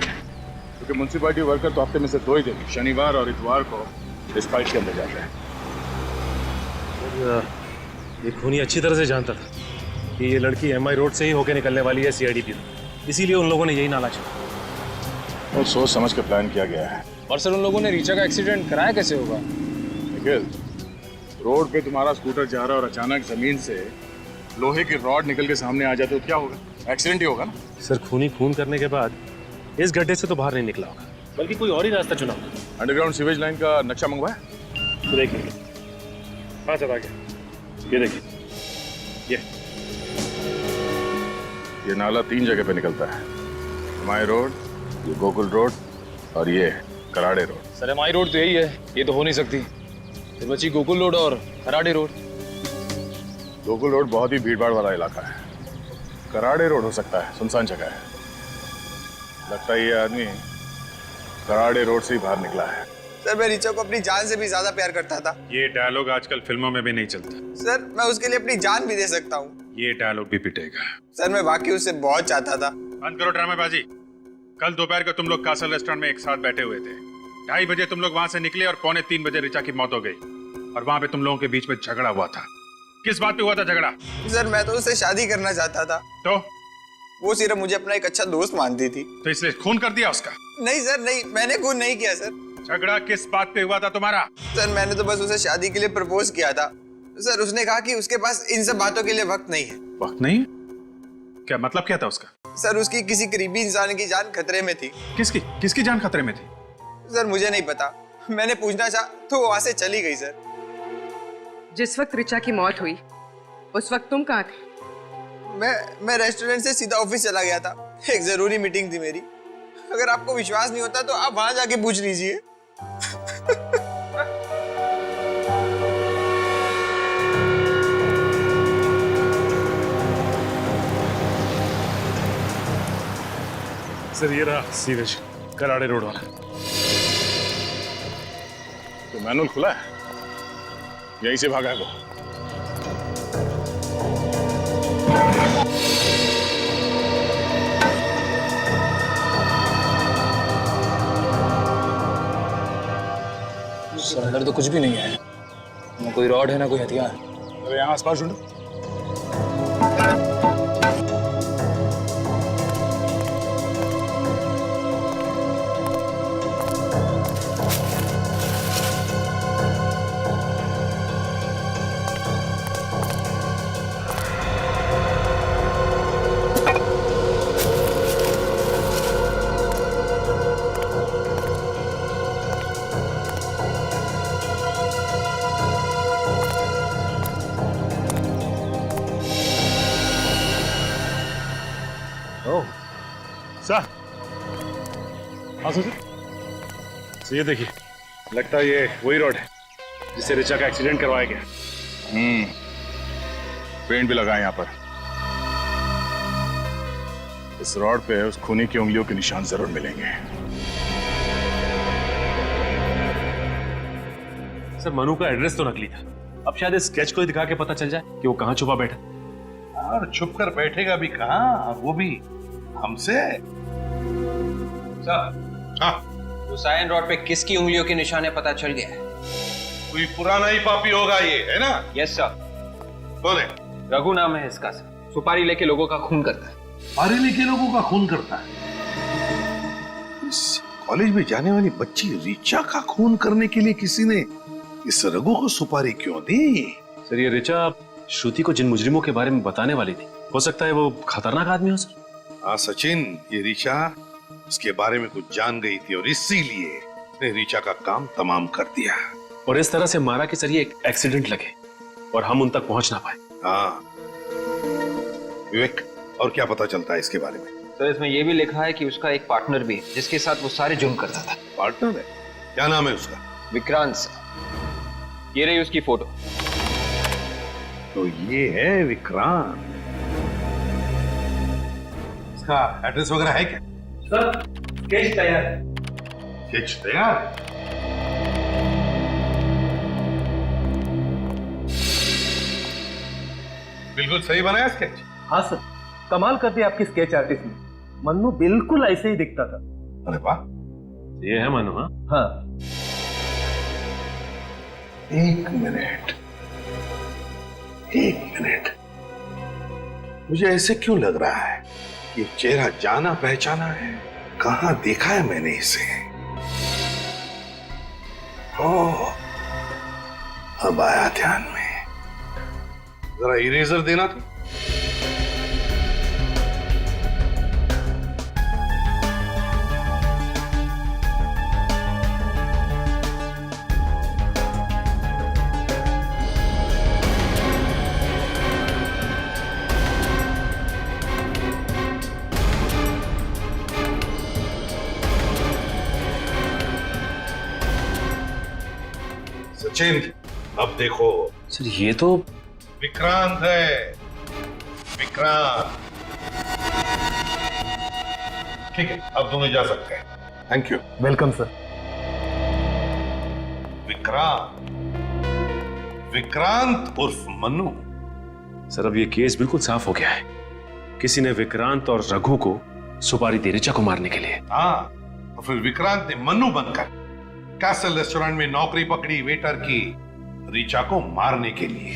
क्योंकि म्यूनसिपैलिटी वर्कर तो हफ्ते में से 2 ही दिन, शनिवार और इतवार को इस फाइट के अंदर जाते हैं। ये खूनी अच्छी तरह से जानता था कि ये लड़की MI रोड से ही होके निकलने वाली है CIDP में, इसीलिए उन लोगों ने यही नाला चुना और सोच समझ के प्लान किया गया है। और सर, उन लोगों ने रिचा का एक्सीडेंट कराया कैसे होगा? निखिल, रोड पे तुम्हारा स्कूटर जा रहा है और अचानक जमीन से लोहे की रॉड निकल के सामने आ जाते तो क्या होगा? एक्सीडेंट ही होगा ना। सर, खूनी खून करने के बाद इस गड्ढे से तो बाहर नहीं निकला होगा, बल्कि कोई और ही रास्ता चुना होगा। अंडरग्राउंड सीवेज लाइन का नक्शा मंगवाया? तो देखिए, हाँ सर, आ गया। ये देखिए, ये नाला 3 जगह पे निकलता है। MI रोड, ये गोकुल रोड और ये Karade road. Sir, MI road तो यही है, ये तो हो नहीं सकती। फिर बची गोकुल रोड और खराड़े रोड। गोकुल रोड बहुत ही भीड़भाड़ वाला इलाका है। कराड़े रोड हो सकता है, सुनसान जगह है। लगता है ये आदमी कराड़े रोड से ही बाहर निकला है। सर, मैं रिचा को अपनी जान से भी ज्यादा प्यार करता था। ये डायलॉग आजकल फिल्मों में भी नहीं चलता। सर, मैं उसके लिए अपनी जान भी दे सकता हूँ। ये डायलॉग भी पिटेगा। सर, मैं वाकई उससे बहुत चाहता था। बंद करो ड्रामेबाजी। कल दोपहर को तुम लोग कासल रेस्टोरेंट में एक साथ बैठे हुए थे। 2:30 बजे तुम लोग वहां से निकले और 2:45 बजे रिचा की मौत हो गई। और वहां पे तुम लोगों के बीच में झगड़ा हुआ था। किस बात पे हुआ था झगड़ा? सर, मैं तो उससे शादी करना चाहता था। तो वो सिर्फ मुझे अपना एक अच्छा दोस्त मानती थी। तो इसलिए खून कर दिया उसका? नहीं सर, नहीं, मैंने खून नहीं किया सर। झगड़ा किस बात पे हुआ था तुम्हारा? सर, मैंने तो बस उसे शादी के लिए प्रपोज किया था। सर, उसने कहा कि उसके पास इन सब बातों के लिए वक्त नहीं है। वक्त नहीं है? क्या मतलब क्या था उसका? सर, उसकी किसी करीबी इंसान की जान खतरे में थी। किसकी जान खतरे में थी? सर, मुझे नहीं पता। मैंने पूछना चाहा तो वो वहां से चली गई। सर, जिस वक्त रिचा की मौत हुई उस वक्त तुम कहाँ थे? मैं रेस्टोरेंट से सीधा ऑफिस चला गया था। एक जरूरी मीटिंग थी मेरी। अगर आपको विश्वास नहीं होता तो आप वहां जाके पूछ लीजिए। सर ये रहा सीवेज कराड़े रोड वाला। तो मैनुअल खुला है, यहीं से भागा है वो। अंदर तो कुछ भी नहीं है, ना कोई रॉड है ना कोई हथियार। अरे यहाँ आसपास ढूंढो। सर हाँ सर, ये देखिए, लगता है ये वही रोड है जिससे रिचा का एक्सीडेंट करवाया गया। पेंट भी लगा है यहाँ पर। इस रोड पे उस खूनी की उंगलियों के निशान जरूर मिलेंगे। सर मनु का एड्रेस तो नकली था, अब शायद इस स्केच को ही दिखा के पता चल जाए कि वो कहाँ छुपा बैठा। और छुप कर बैठेगा भी कहाँ, वो भी हमसे। हाँ, हुसैन रोड पे किसकी उंगलियों के निशान है पता चल गया है। कोई पुराना ही पापी होगा ये, है ना? Yes sir. कौन है? रघु नाम है इसका सर। सुपारी लेके लोगों का खून करता है। सुपारी लेके लोगों का खून करता है? इस कॉलेज में जाने वाली बच्ची रिचा का खून करने के लिए किसी ने इस रघु को सुपारी क्यों दी? सर ये रिचा श्रुति को जिन मुजरिमों के बारे में बताने वाली थी, हो सकता है वो खतरनाक आदमी हो सर। हाँ सचिन, ये रिचा उसके बारे में कुछ जान गई थी और इसीलिए उसने रिचा का काम तमाम कर दिया। और इस तरह से मारा कि सर ये एक एक्सीडेंट लगे और हम उन तक पहुंच ना पाए। हाँ विवेक, और क्या पता चलता है इसके बारे में? सर इसमें यह भी लिखा है कि उसका एक पार्टनर भी है जिसके साथ वो सारे जुर्म करता था। पार्टनर है? क्या नाम है उसका? विक्रांत सर। ये रही उसकी फोटो। तो ये है विक्रांत। इसका एड्रेस वगैरह है क्या? सर स्केच तैयार है। स्केच तैयार? बिल्कुल सही बनाया स्केच। हाँ सर, कमाल कर दिया आपकी स्केच आर्टिस्ट ने। मन्नू बिल्कुल ऐसे ही दिखता था। अरे वाह, ये है मनु? हाँ हाँ। एक मिनट, मुझे ऐसे क्यों लग रहा है? ये चेहरा जाना पहचाना है, कहां देखा है मैंने इसे? ओह, अब आया ध्यान में। जरा इरेजर देना तो। सचिन, अब देखो। सर ये तो विक्रांत है, विक्रांत। ठीक है, अब दोनों जा सकते हैं। Thank you. Welcome sir. Vikrant उर्फ मन्नू। सर अब ये केस बिल्कुल साफ हो गया है। किसी ने विक्रांत और रघु को सुपारी दी रिचा को मारने के लिए। हाँ, तो फिर विक्रांत ने मन्नू बनकर कैसल रेस्टोरेंट में नौकरी पकड़ी वेटर की रिचा को मारने के लिए,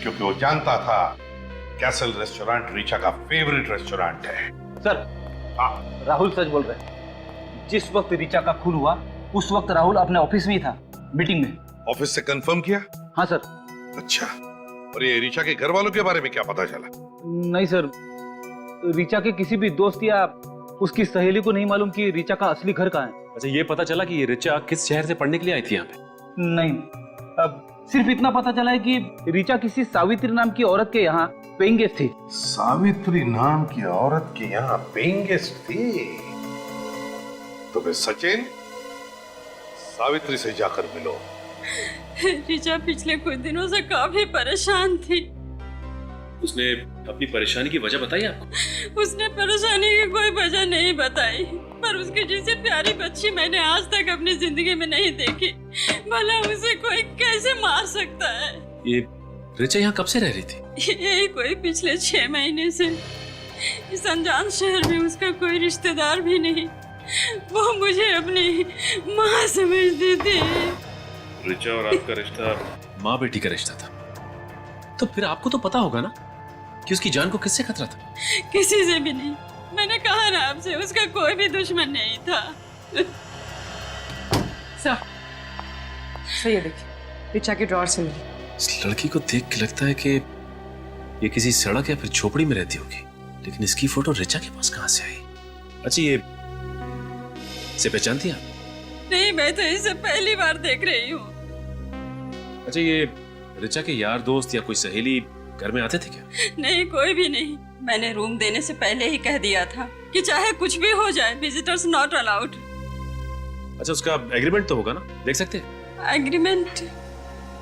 क्योंकि वो जानता था कैसल रेस्टोरेंट रिचा का फेवरेट रेस्टोरेंट है। सर राहुल सच बोल रहे हैं। जिस वक्त रिचा का खून हुआ उस वक्त राहुल अपने ऑफिस में ही था, मीटिंग में। ऑफिस से कंफर्म किया? हाँ सर। अच्छा, और ये रिचा के घर वालों के बारे में क्या पता चला? नहीं सर, रिचा के किसी भी दोस्त या उसकी सहेली को नहीं मालूम कि रिचा का असली घर कहाँ है। अच्छा, ये पता चला कि ये रिचा किस शहर से पढ़ने के लिए आई थी यहाँ पे? नहीं, अब सिर्फ इतना पता चला है कि रिचा किसी सावित्री नाम की औरत के यहाँ पेइंग गेस्ट थी। सावित्री नाम की औरत के यहाँ पेइंग गेस्ट थी? तो फिर सचिन, सावित्री से जाकर मिलो। रिचा पिछले कुछ दिनों से काफी परेशान थी। उसने अपनी परेशानी की वजह बताई आपको? उसने परेशानी की कोई वजह नहीं बताई, पर उसकी जैसे प्यारी बच्ची मैंने आज तक अपनी जिंदगी में नहीं देखी। भला उसे कोई कैसे मार सकता है? ये रिचा यहाँ कब से रह रही थी? यही कोई पिछले 6 महीने से। इस अनजान शहर में उसका कोई रिश्तेदार भी नहीं। वो मुझे अपनी माँ समझती थी। रिचा और आपका रिश्ता माँ बेटी का रिश्ता था, तो फिर आपको तो पता होगा ना कि उसकी जान को किससे खतरा था? किसी से भी नहीं। मैंने कहा ना आपसे, उसका कोई भी दुश्मन नहीं था। सही है, देखिए रिचा के ड्रॉअर से मिली। इस लड़की को देख के लगता है कि ये किसी सड़क या फिर झोपड़ी में रहती होगी, लेकिन इसकी फोटो रिचा के पास कहां से आई? अच्छा, ये इसे पहचानती हैं आप? नहीं, मैं तो इसे पहली बार देख रही हूँ। अच्छा, ये रिचा के यार दोस्त या कोई सहेली घर में आते थे क्या? नहीं, कोई भी नहीं। मैंने रूम देने से पहले ही कह दिया था कि चाहे कुछ भी हो जाए, विजिटर्स नॉट अलाउड। अच्छा, उसका एग्रीमेंट तो होगा ना, देख सकते हैं? एग्रीमेंट?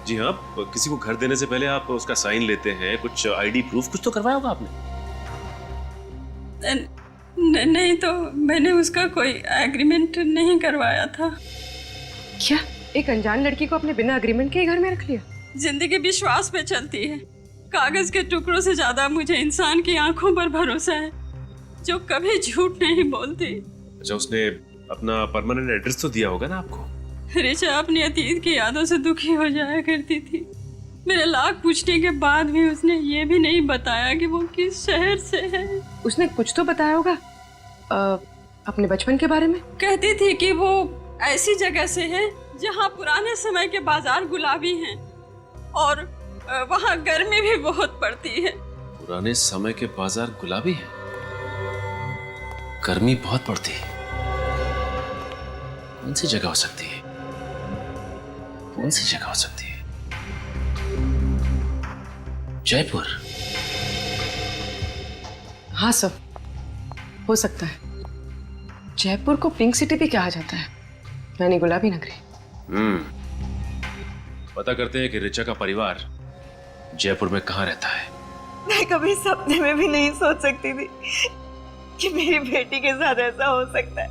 जी हाँ, किसी को घर देने से पहले आप उसका साइन लेते हैं, कुछ आईडी प्रूफ कुछ तो करवाया होगा आपने? नहीं, तो मैंने उसका कोई एग्रीमेंट नहीं करवाया था। क्या एक अनजान लड़की को अपने बिना एग्रीमेंट के ही घर में रख लिया? जिंदगी विश्वास पे चलती है। कागज के टुकड़ों से ज्यादा मुझे इंसान की आंखों पर भरोसा है, जो कभी झूठ नहीं बोलती। अच्छा, उसने अपना परमानेंट एड्रेस तो दिया होगा ना आपको? रिचा अपनी अतीत की यादों से दुखी हो जाया करती थी। मेरे लाख पूछने के बाद भी उसने ये भी नहीं बताया कि वो किस शहर से है। उसने कुछ तो बताया होगा अपने बचपन के बारे में। कहती थी कि वो ऐसी जगह से है जहाँ पुराने समय के बाजार गुलाबी हैं और वहाँ गर्मी भी बहुत पड़ती है। पुराने समय के बाजार गुलाबी हैं, गर्मी बहुत पड़ती है। कौन सी जगह हो सकती है? कौन सी जगह हो सकती है? जयपुर? हाँ सर, हो सकता है। जयपुर को पिंक सिटी भी कहा जाता है, यानी गुलाबी नगरी। पता करते हैं कि रिचा का परिवार जयपुर में कहाँ रहता है। मैं कभी सपने में भी नहीं सोच सकती थी कि मेरी बेटी के साथ ऐसा हो सकता है।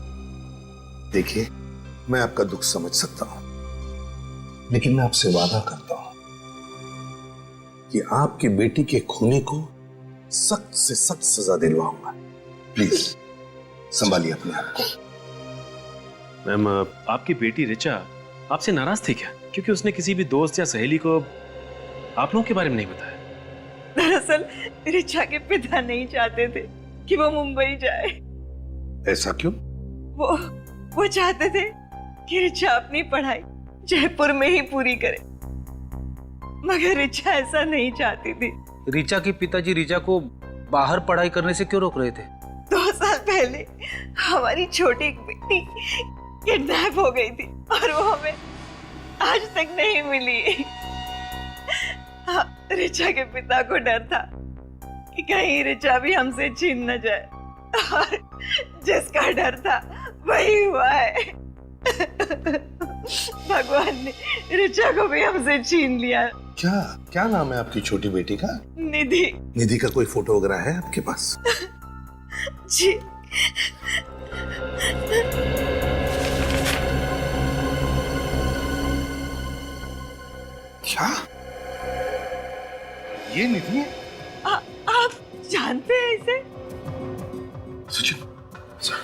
देखिए, मैं आपका दुख समझ सकता हूं, लेकिन मैं आपसे वादा करता हूं कि आपकी बेटी के खूनी को सख्त से सख्त सजा दिलवाऊंगा। प्लीज संभालिए अपने आप को। मैम, आपकी बेटी रिचा आपसे नाराज थी क्या, क्योंकि उसने किसी भी दोस्त या सहेली को आप लोगों के बारे में नहीं बताया? दरअसल रिचा के पिता नहीं चाहते थे कि वो मुंबई जाए। ऐसा क्यों? वो चाहते थे कि रिचा अपनी पढ़ाई जयपुर में ही पूरी करे, मगर रिचा ऐसा नहीं चाहती थी। रिचा के पिताजी रिचा को बाहर पढ़ाई करने से क्यों रोक रहे थे? 2 साल पहले हमारी छोटी बेटी किडनैप हो गई थी और वो हमें आज तक नहीं मिली। हाँ, रिचा के पिता को डर था कि कहीं रिचा भी हमसे छीन न जाए, और जिसका डर था वही हुआ है। भगवान ने रिचा को भी हमसे छीन लिया। क्या क्या नाम है आपकी छोटी बेटी का? निधि। निधि का कोई फोटो वगैरह है आपके पास? जी। क्या ये निधि है? आप जानते हैं इसे? सचिन सर,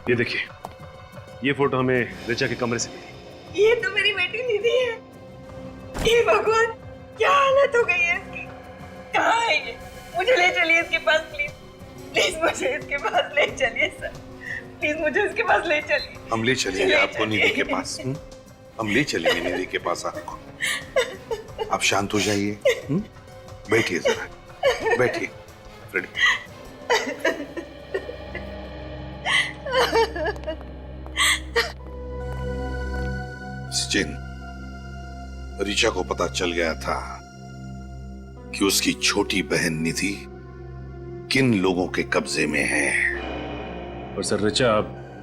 ये देखिए, ये फोटो हमें रिचा के कमरे से मिली। ये तो मेरी बेटी निधि है। ये भगवान, क्या हालत हो गई है इसकी। कहाँ है ये? मुझे ले चलिए इसके पास, प्लीज प्लीज मुझे इसके पास ले चलिए सर, प्लीज मुझे इसके पास ले चलिए। हम ले चलेंगे आपको निधि के पास। हम ले चलेंगे निधि के पास आपको। आप शांत हो जाइए। बैठिए जरा, बैठिए। रेडी? सचिन, रिचा को पता चल गया था कि उसकी छोटी बहन निधि किन लोगों के कब्जे में है। और सर, रिचा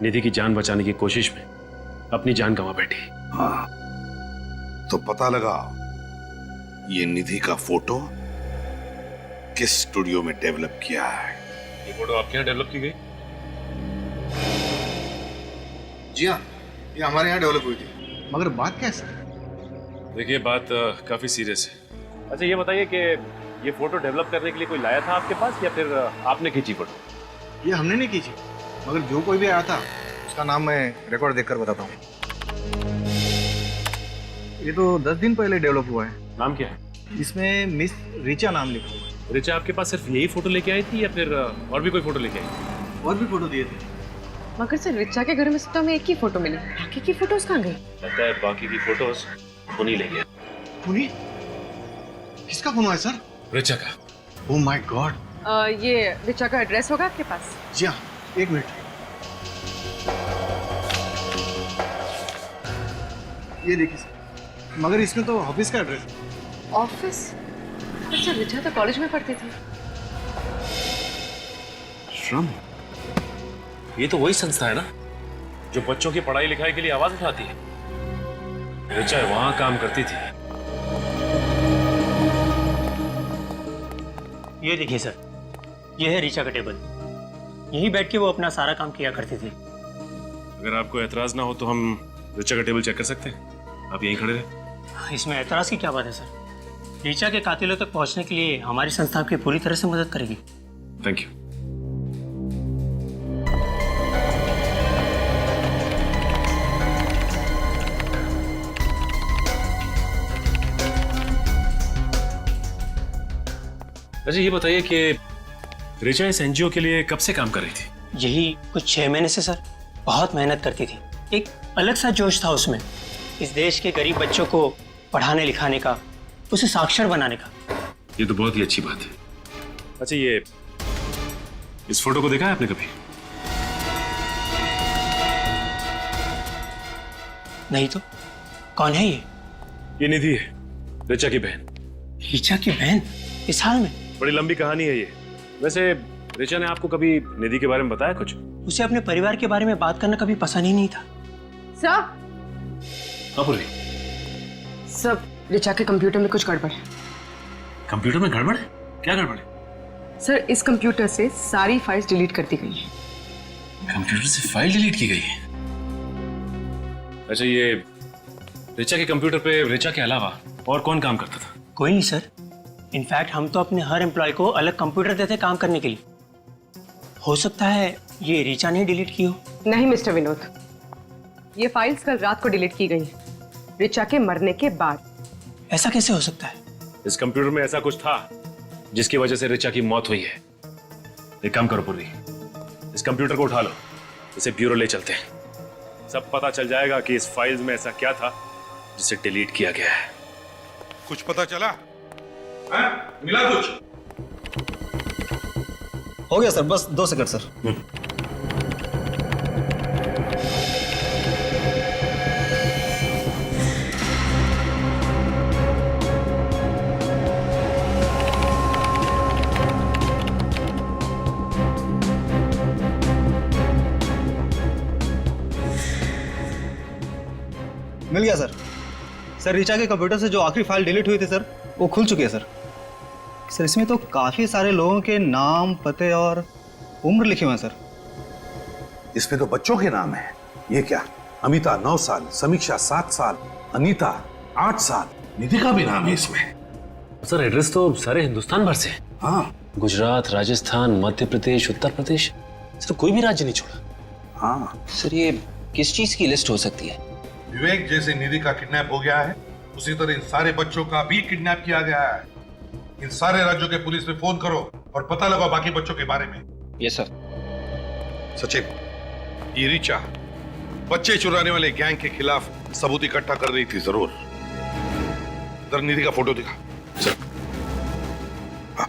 निधि की जान बचाने की कोशिश में अपनी जान गंवा बैठी। हाँ, तो पता लगा ये निधि का फोटो किस स्टूडियो में डेवलप किया है। ये फोटो आपके यहाँ डेवलप की गई? जी हाँ, ये हमारे यहाँ डेवलप हुई थी। मगर बात क्या है सर? देखिए, बात काफी सीरियस है। अच्छा ये बताइए कि ये फोटो डेवलप करने के लिए कोई लाया था आपके पास या फिर आपने खींची फोटो? ये हमने नहीं खींची, मगर जो कोई भी आया था उसका नाम मैं रिकॉर्ड देखकर बताता हूँ। ये तो 10 दिन पहले डेवलप हुआ है। नाम क्या है? इसमें मिस रिचा नाम लिखा हुआ है। रिचा आपके पास सिर्फ यही फोटो लेके आई थी या फिर और भी कोई फोटो लेके आई? और भी फोटो दिए थे। मगर सर रिचा के घर में तो हमें एक ही फोटो मिली, बाकी की फोटोज कहाँ गई? लगता है बाकी की फोटोज उन्हीं ले गया। उन्हीं? किसका फोन हुआ है सर? रिचा का। Oh my God. ये रिचा का एड्रेस होगा आपके पास? जी हाँ, एक मिनट। ये देखिए सर, मगर इसमें तो ऑफिस का एड्रेस है। ऑफिस? अच्छा, रिचा तो कॉलेज में पढ़ती थी। श्रम? ये तो वही संस्था है ना जो बच्चों की पढ़ाई लिखाई के लिए आवाज उठाती है। रिचा वहां काम करती थी। ये देखिए सर, ये है रिचा का टेबल। यहीं बैठ के वो अपना सारा काम किया करती थी। अगर आपको एतराज ना हो तो हम रिचा का टेबल चेक कर सकते हैं। आप यहीं खड़े रहे। इसमें एतराज की क्या बात है सर? रिचा के कातिलों तक पहुंचने के लिए हमारी संस्था आपकी पूरी तरह से मदद करेगी। Thank you. अच्छा ये बताइए कि रिचा इस एनजीओ के लिए कब से काम कर रही थी? यही कुछ 6 महीने से सर। बहुत मेहनत करती थी। एक अलग सा जोश था उसमें, इस देश के गरीब बच्चों को पढ़ाने लिखाने का, उसे साक्षर बनाने का। ये तो बहुत ही अच्छी बात है। अच्छा ये इस फोटो को देखा है आपने कभी? नहीं तो कौन है ये? ये निधि है, रिचा की बहन। रिचा की बहन? इस हाल में? बड़ी लंबी कहानी है ये। वैसे रिचा ने आपको कभी निधि के बारे में बताया कुछ? उसे अपने परिवार के बारे में बात करना कभी पसंद ही नहीं था। सब सब रिचा के कंप्यूटर में कुछ गड़बड़ है। कंप्यूटर में गड़बड़ है? क्या गड़बड़ है? सर इस कंप्यूटर से सारी फाइल्स डिलीट कर दी गई है। कंप्यूटर से फाइल डिलीट की गई है? अच्छा ये रिचा के कंप्यूटर पे रिचा के अलावा और कौन काम करता था? कोई नहीं सर। इनफैक्ट हम तो अपने हर एम्प्लॉय को अलग कंप्यूटर देते काम करने के लिए। हो सकता है ये रिचा ने डिलीट की हो। नहीं मिस्टर विनोद, ये फाइल्स कल रात को डिलीट की गई हैं, रिचा के मरने के बाद। ऐसा कैसे हो सकता है? इस कंप्यूटर में ऐसा कुछ था जिसकी वजह से रिचा की मौत हुई है। एक काम करो पूर्वी, इस कंप्यूटर को उठा लो, इसे ब्यूरो ले चलते हैं। सब पता चल जाएगा कि इस फाइल्स में ऐसा क्या था जिसे डिलीट किया गया है। कुछ पता चला? मिला कुछ? हो गया सर, बस 2 सेकंड सर। मिल गया सर। सर रिचा के कंप्यूटर से जो आखिरी फाइल डिलीट हुई थी सर, वो खुल चुकी है सर। सर इसमें तो काफी सारे लोगों के नाम, पते और उम्र लिखे हुए हैं सर। इसमें तो बच्चों के नाम है। ये क्या? अमिता 9 साल, समीक्षा 7 साल, अनीता 8 साल, निधि का भी नाम है इसमें। सर एड्रेस तो सारे हिंदुस्तान भर से। हाँ, गुजरात, राजस्थान, मध्य प्रदेश, उत्तर प्रदेश, सर कोई भी राज्य नहीं छोड़ा। हाँ सर ये किस चीज की लिस्ट हो सकती है? विवेक जैसे निधि का किडनैप हो गया है, उसी तरह इन सारे बच्चों का भी किडनैप किया गया है। इन सारे राज्यों के पुलिस में फोन करो और पता लगाओ बाकी बच्चों के बारे में। Yes sir. सचिन, ये रिचा बच्चे चुराने वाले गैंग के खिलाफ सबूत इकट्ठा कर रही थी जरूर। इधर निधि का फोटो दिखा। चल। हाँ।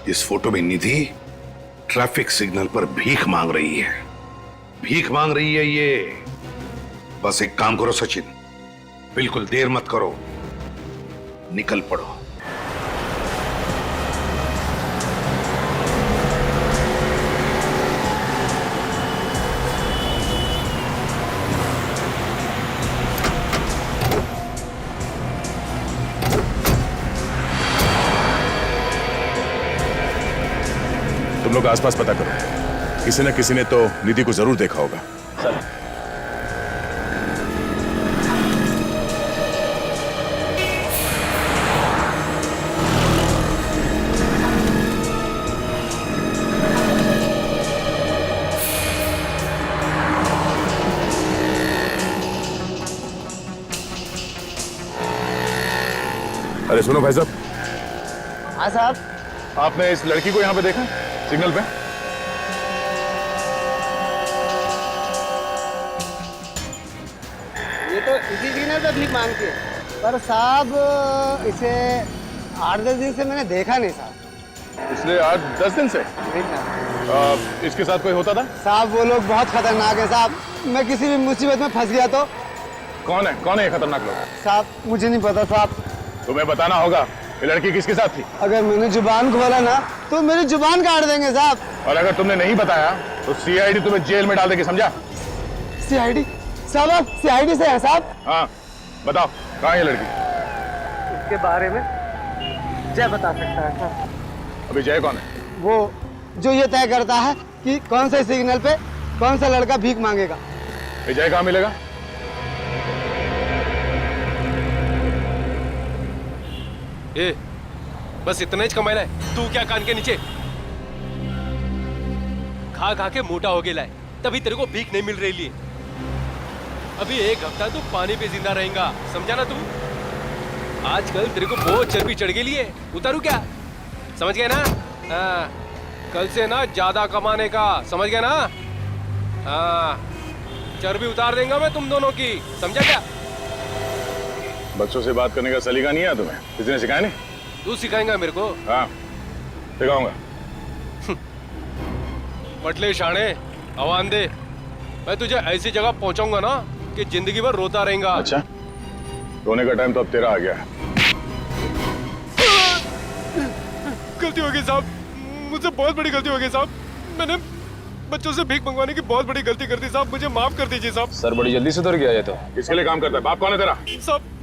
इस फोटो में निधि ट्रैफिक सिग्नल पर भीख मांग रही है। भीख मांग रही है ये। बस एक काम करो सचिन, बिल्कुल देर मत करो, निकल पड़ो। तुम लोग आसपास पता करो, किसी न किसी ने तो निधि को जरूर देखा होगा। सर अरे सुनो भाई साहब। हाँ साहब। आपने इस लड़की को यहाँ पे देखा सिग्नल पे? ये तो इसी सिग्नल पे भीख मांगती है, पर साहब इसे 8-10 दिन से मैंने देखा नहीं साहब। पिछले 8-10 दिन से? इसके साथ कोई होता था? साहब वो लोग बहुत खतरनाक है साहब, मैं किसी भी मुसीबत में फंस गया तो। कौन है ये खतरनाक लोग? साहब मुझे नहीं पता साहब। तुम्हें बताना होगा ये लड़की किसके साथ थी। अगर मैंने जुबान खोला ना तो मेरी जुबान काट देंगे साहब। और अगर तुमने नहीं बताया तो सीआईडी तुम्हें जेल में डाल देगी, समझा? सीआईडी? साहब आप सीआईडी से हैं साहब? हाँ बताओ कहाँ है ये लड़की? इसके बारे में जय बता सकता है साहब। अभी जय कौन है? वो जो ये तय करता है कि कौन से सिग्नल पे कौन सा लड़का भीख मांगेगा। ये जय कहाँ मिलेगा? ए, बस इतना ही कमाया है तू क्या कान के नीचे? खा खा के मोटा हो गया है, तभी तेरे को भीख नहीं मिल रही है। अभी 1 हफ्ता तू पानी पे जिंदा रहेगा, समझा ना तू? आजकल तेरे को बहुत चर्बी चढ़ गई है, उतारू क्या? समझ गया ना? हाँ, कल से ना ज्यादा कमाने का, समझ गया ना? हाँ, चर्बी उतार देंगे मैं तुम दोनों की, समझा क्या? बच्चों से बात करने का सलीका नहीं है तुम्हें? किसी ने सिखाया नहीं? तू सिखाएगा मेरे को? हाँ सिखाऊंगा। पटले शाणे आवान दे, मैं तुझे ऐसी जगह पहुंचाऊंगा ना कि जिंदगी भर रोता रहेगा। अच्छा, रोने का टाइम तो अब तेरा आ गया है। गलती हो गई साहब, मुझसे बहुत बड़ी गलती हो गई साहब। मैंने बच्चों से भीख मंगवाने की बहुत बड़ी गलती कर दी साहब, मुझे माफ कर दीजिए साहब। सर बड़ी जल्दी से उतर गया ये तो। किसके लिए काम करता है? बाप कौन है तेरा? साहब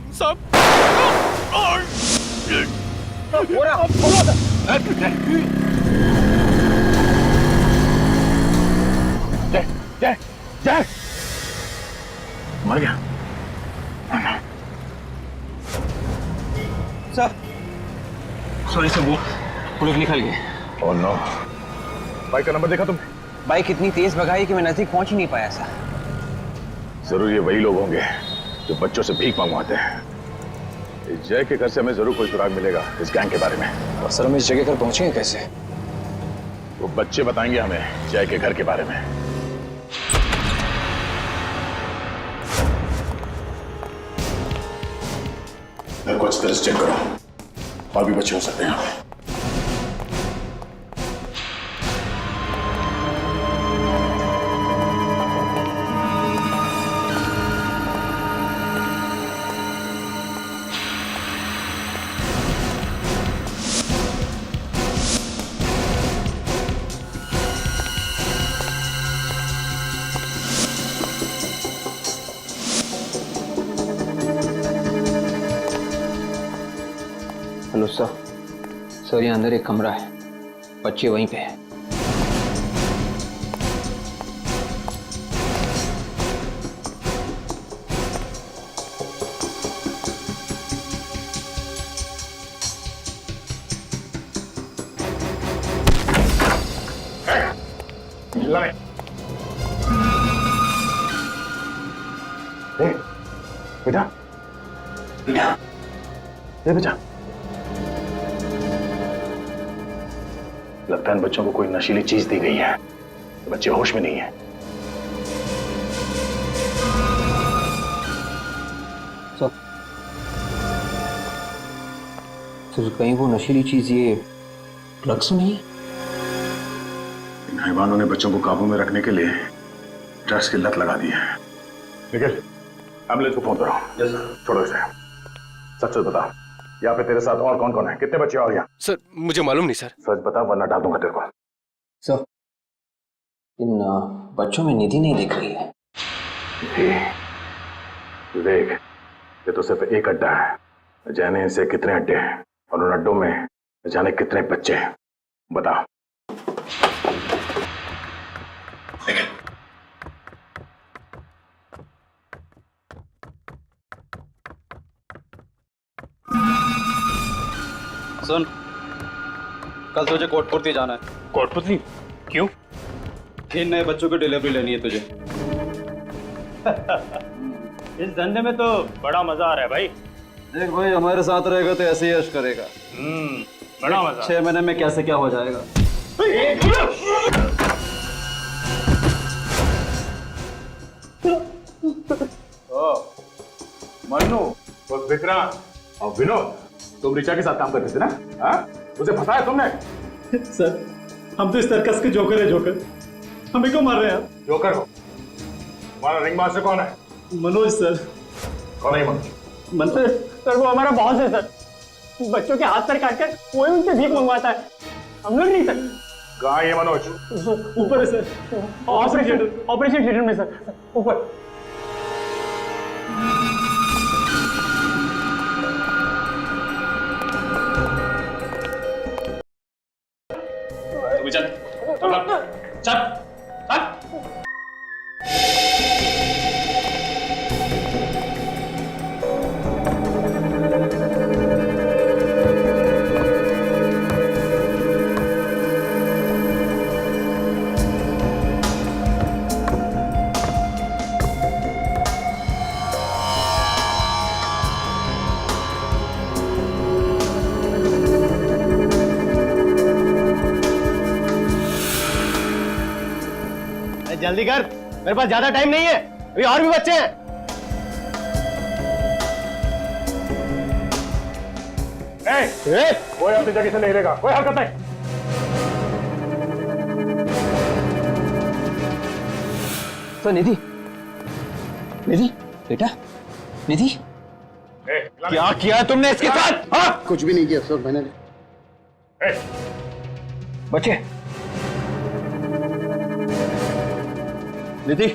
जय मर गया। सर सॉरी सर, वो लोग निकल गए। Oh no. बाइक का नंबर देखा तुमने? बाइक इतनी तेज भगाई कि मैं नजदीक पहुंच ही नहीं पाया सर। जरूर ये वही लोग होंगे जो बच्चों से भीख मंगवाते हैं। इस जय के घर से हमें जरूर कोई सुराग मिलेगा इस गैंग के बारे में। और सर हम इस जगह पर पहुंचेंगे कैसे? वो बच्चे बताएंगे हमें जय के घर के बारे में। मेरे को अच्छी तरह से चेक करो, और भी बच्चे हो सकते हैं यहाँ पे। Hello sir. सर यहाँ अंदर एक कमरा है, बच्चे वहीं पे हैं। बेटा बेटा बेटा, लगता है इन बच्चों को कोई नशीली चीज दी गई है, बच्चे होश में नहीं है। सर कहीं वो नशीली चीज ये ड्रग्स नहीं है? इन हैवानों ने बच्चों को काबू में रखने के लिए ड्रग्स की लत लगा दी है। निखिल, एम्बुलेंस को फोन करो। छोड़ो इसे, सच सच बता, यहाँ पे तेरे साथ और कौन कौन है? कितने बच्चे और यहाँ? सर मुझे मालूम नहीं सर। सच बता वरना डाल दूंगा तेरे को। सर इन बच्चों में निधि नहीं दिख रही है। देख, ये तो सिर्फ एक अड्डा है, जाने इनसे कितने अड्डे हैं और उन अड्डों में जाने कितने बच्चे हैं, बता। सुन, कल तुझे कोटपुरती जाना है। कोटपुरती? क्यों? 3 नए बच्चों की डिलीवरी लेनी है तुझे। इस धंधे में तो बड़ा मजा आ रहा है भाई। देख भाई, हमारे साथ रहेगा तो ऐसे ही यश करेगा। बड़ा मजा। 6 महीने में कैसे क्या हो जाएगा। मन्नू, वो विक्रांत और विनोद, तुम ऋचा के साथ काम करते थे ना? हाँ? उसे फंसाया तुमने? सर, हम तो इस सर्कस के जोकर है। जोकर हमें क्यों मार रहे हैं आप? जोकर हो? तुम्हारा रिंग मास्टर कौन है? मनोज सर। कौन है मनोज? सर वो हमारा बॉस है सर। बच्चों के हाथ पैर काट कर कोई उनसे भीख मंगवाता है, हम लोग नहीं सर। कहाँ है ये मनोज? ऊपर है सर, ऑपरेशन थिएटर में सर, ऊपर। चल चल चल। जल्दी कर, मेरे पास ज्यादा टाइम नहीं है, अभी और भी बच्चे हैं। कोई अपनी जगह से नहीं रहेगा, कोई हरकत नहीं। तो निधि, निधि बेटा, निधि क्या किया तुमने इसके साथ? हाँ? कुछ भी नहीं किया सर मैंने। बच्चे, निधि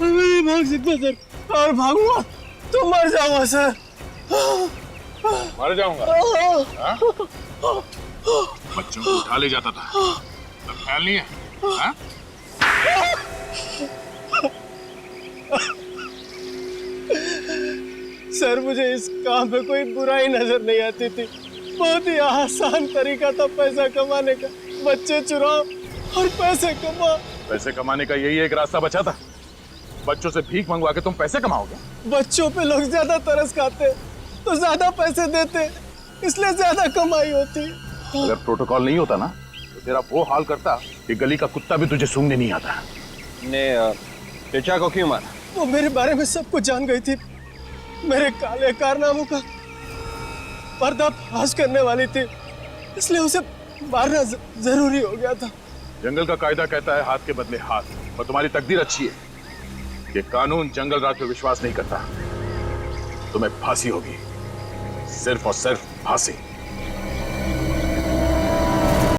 नहीं भाग सकता सर, और भागूंगा तो मर जाऊंगा सर। मर जाऊंगा? हाँ? बच्चों को उठा ले जाता था, तो ख्याल नहीं है? हाँ? सर मुझे इस काम में कोई बुराई नजर नहीं आती थी, बहुत ही आसान तरीका था पैसा कमाने का। बच्चे चुराओ और पैसे कमाओ। पैसे कमाने का यही एक रास्ता बचा था? बच्चों से भीख मंगवा के तुम पैसे कमाओगे? बच्चों पे लोग ज्यादा तरस खाते, तो ज्यादा पैसे देते, इसलिए ज्यादा कमाई होती। अगर प्रोटोकॉल नहीं होता ना तो तेरा वो हाल करता कि गली का कुत्ता भी तुझे सूंघने नहीं आता। ने ऋचा को क्यों मारा? वो मेरे बारे में सब कुछ जान गई थी, मेरे काले कारनामों का पर्दाफाश करने वाली थी, इसलिए उसे मारना जरूरी हो गया था। जंगल का कायदा कहता है हाथ के बदले हाथ, और तुम्हारी तकदीर अच्छी है कि कानून जंगल राज पे विश्वास नहीं करता। तुम्हें फांसी होगी, सिर्फ और सिर्फ फांसी।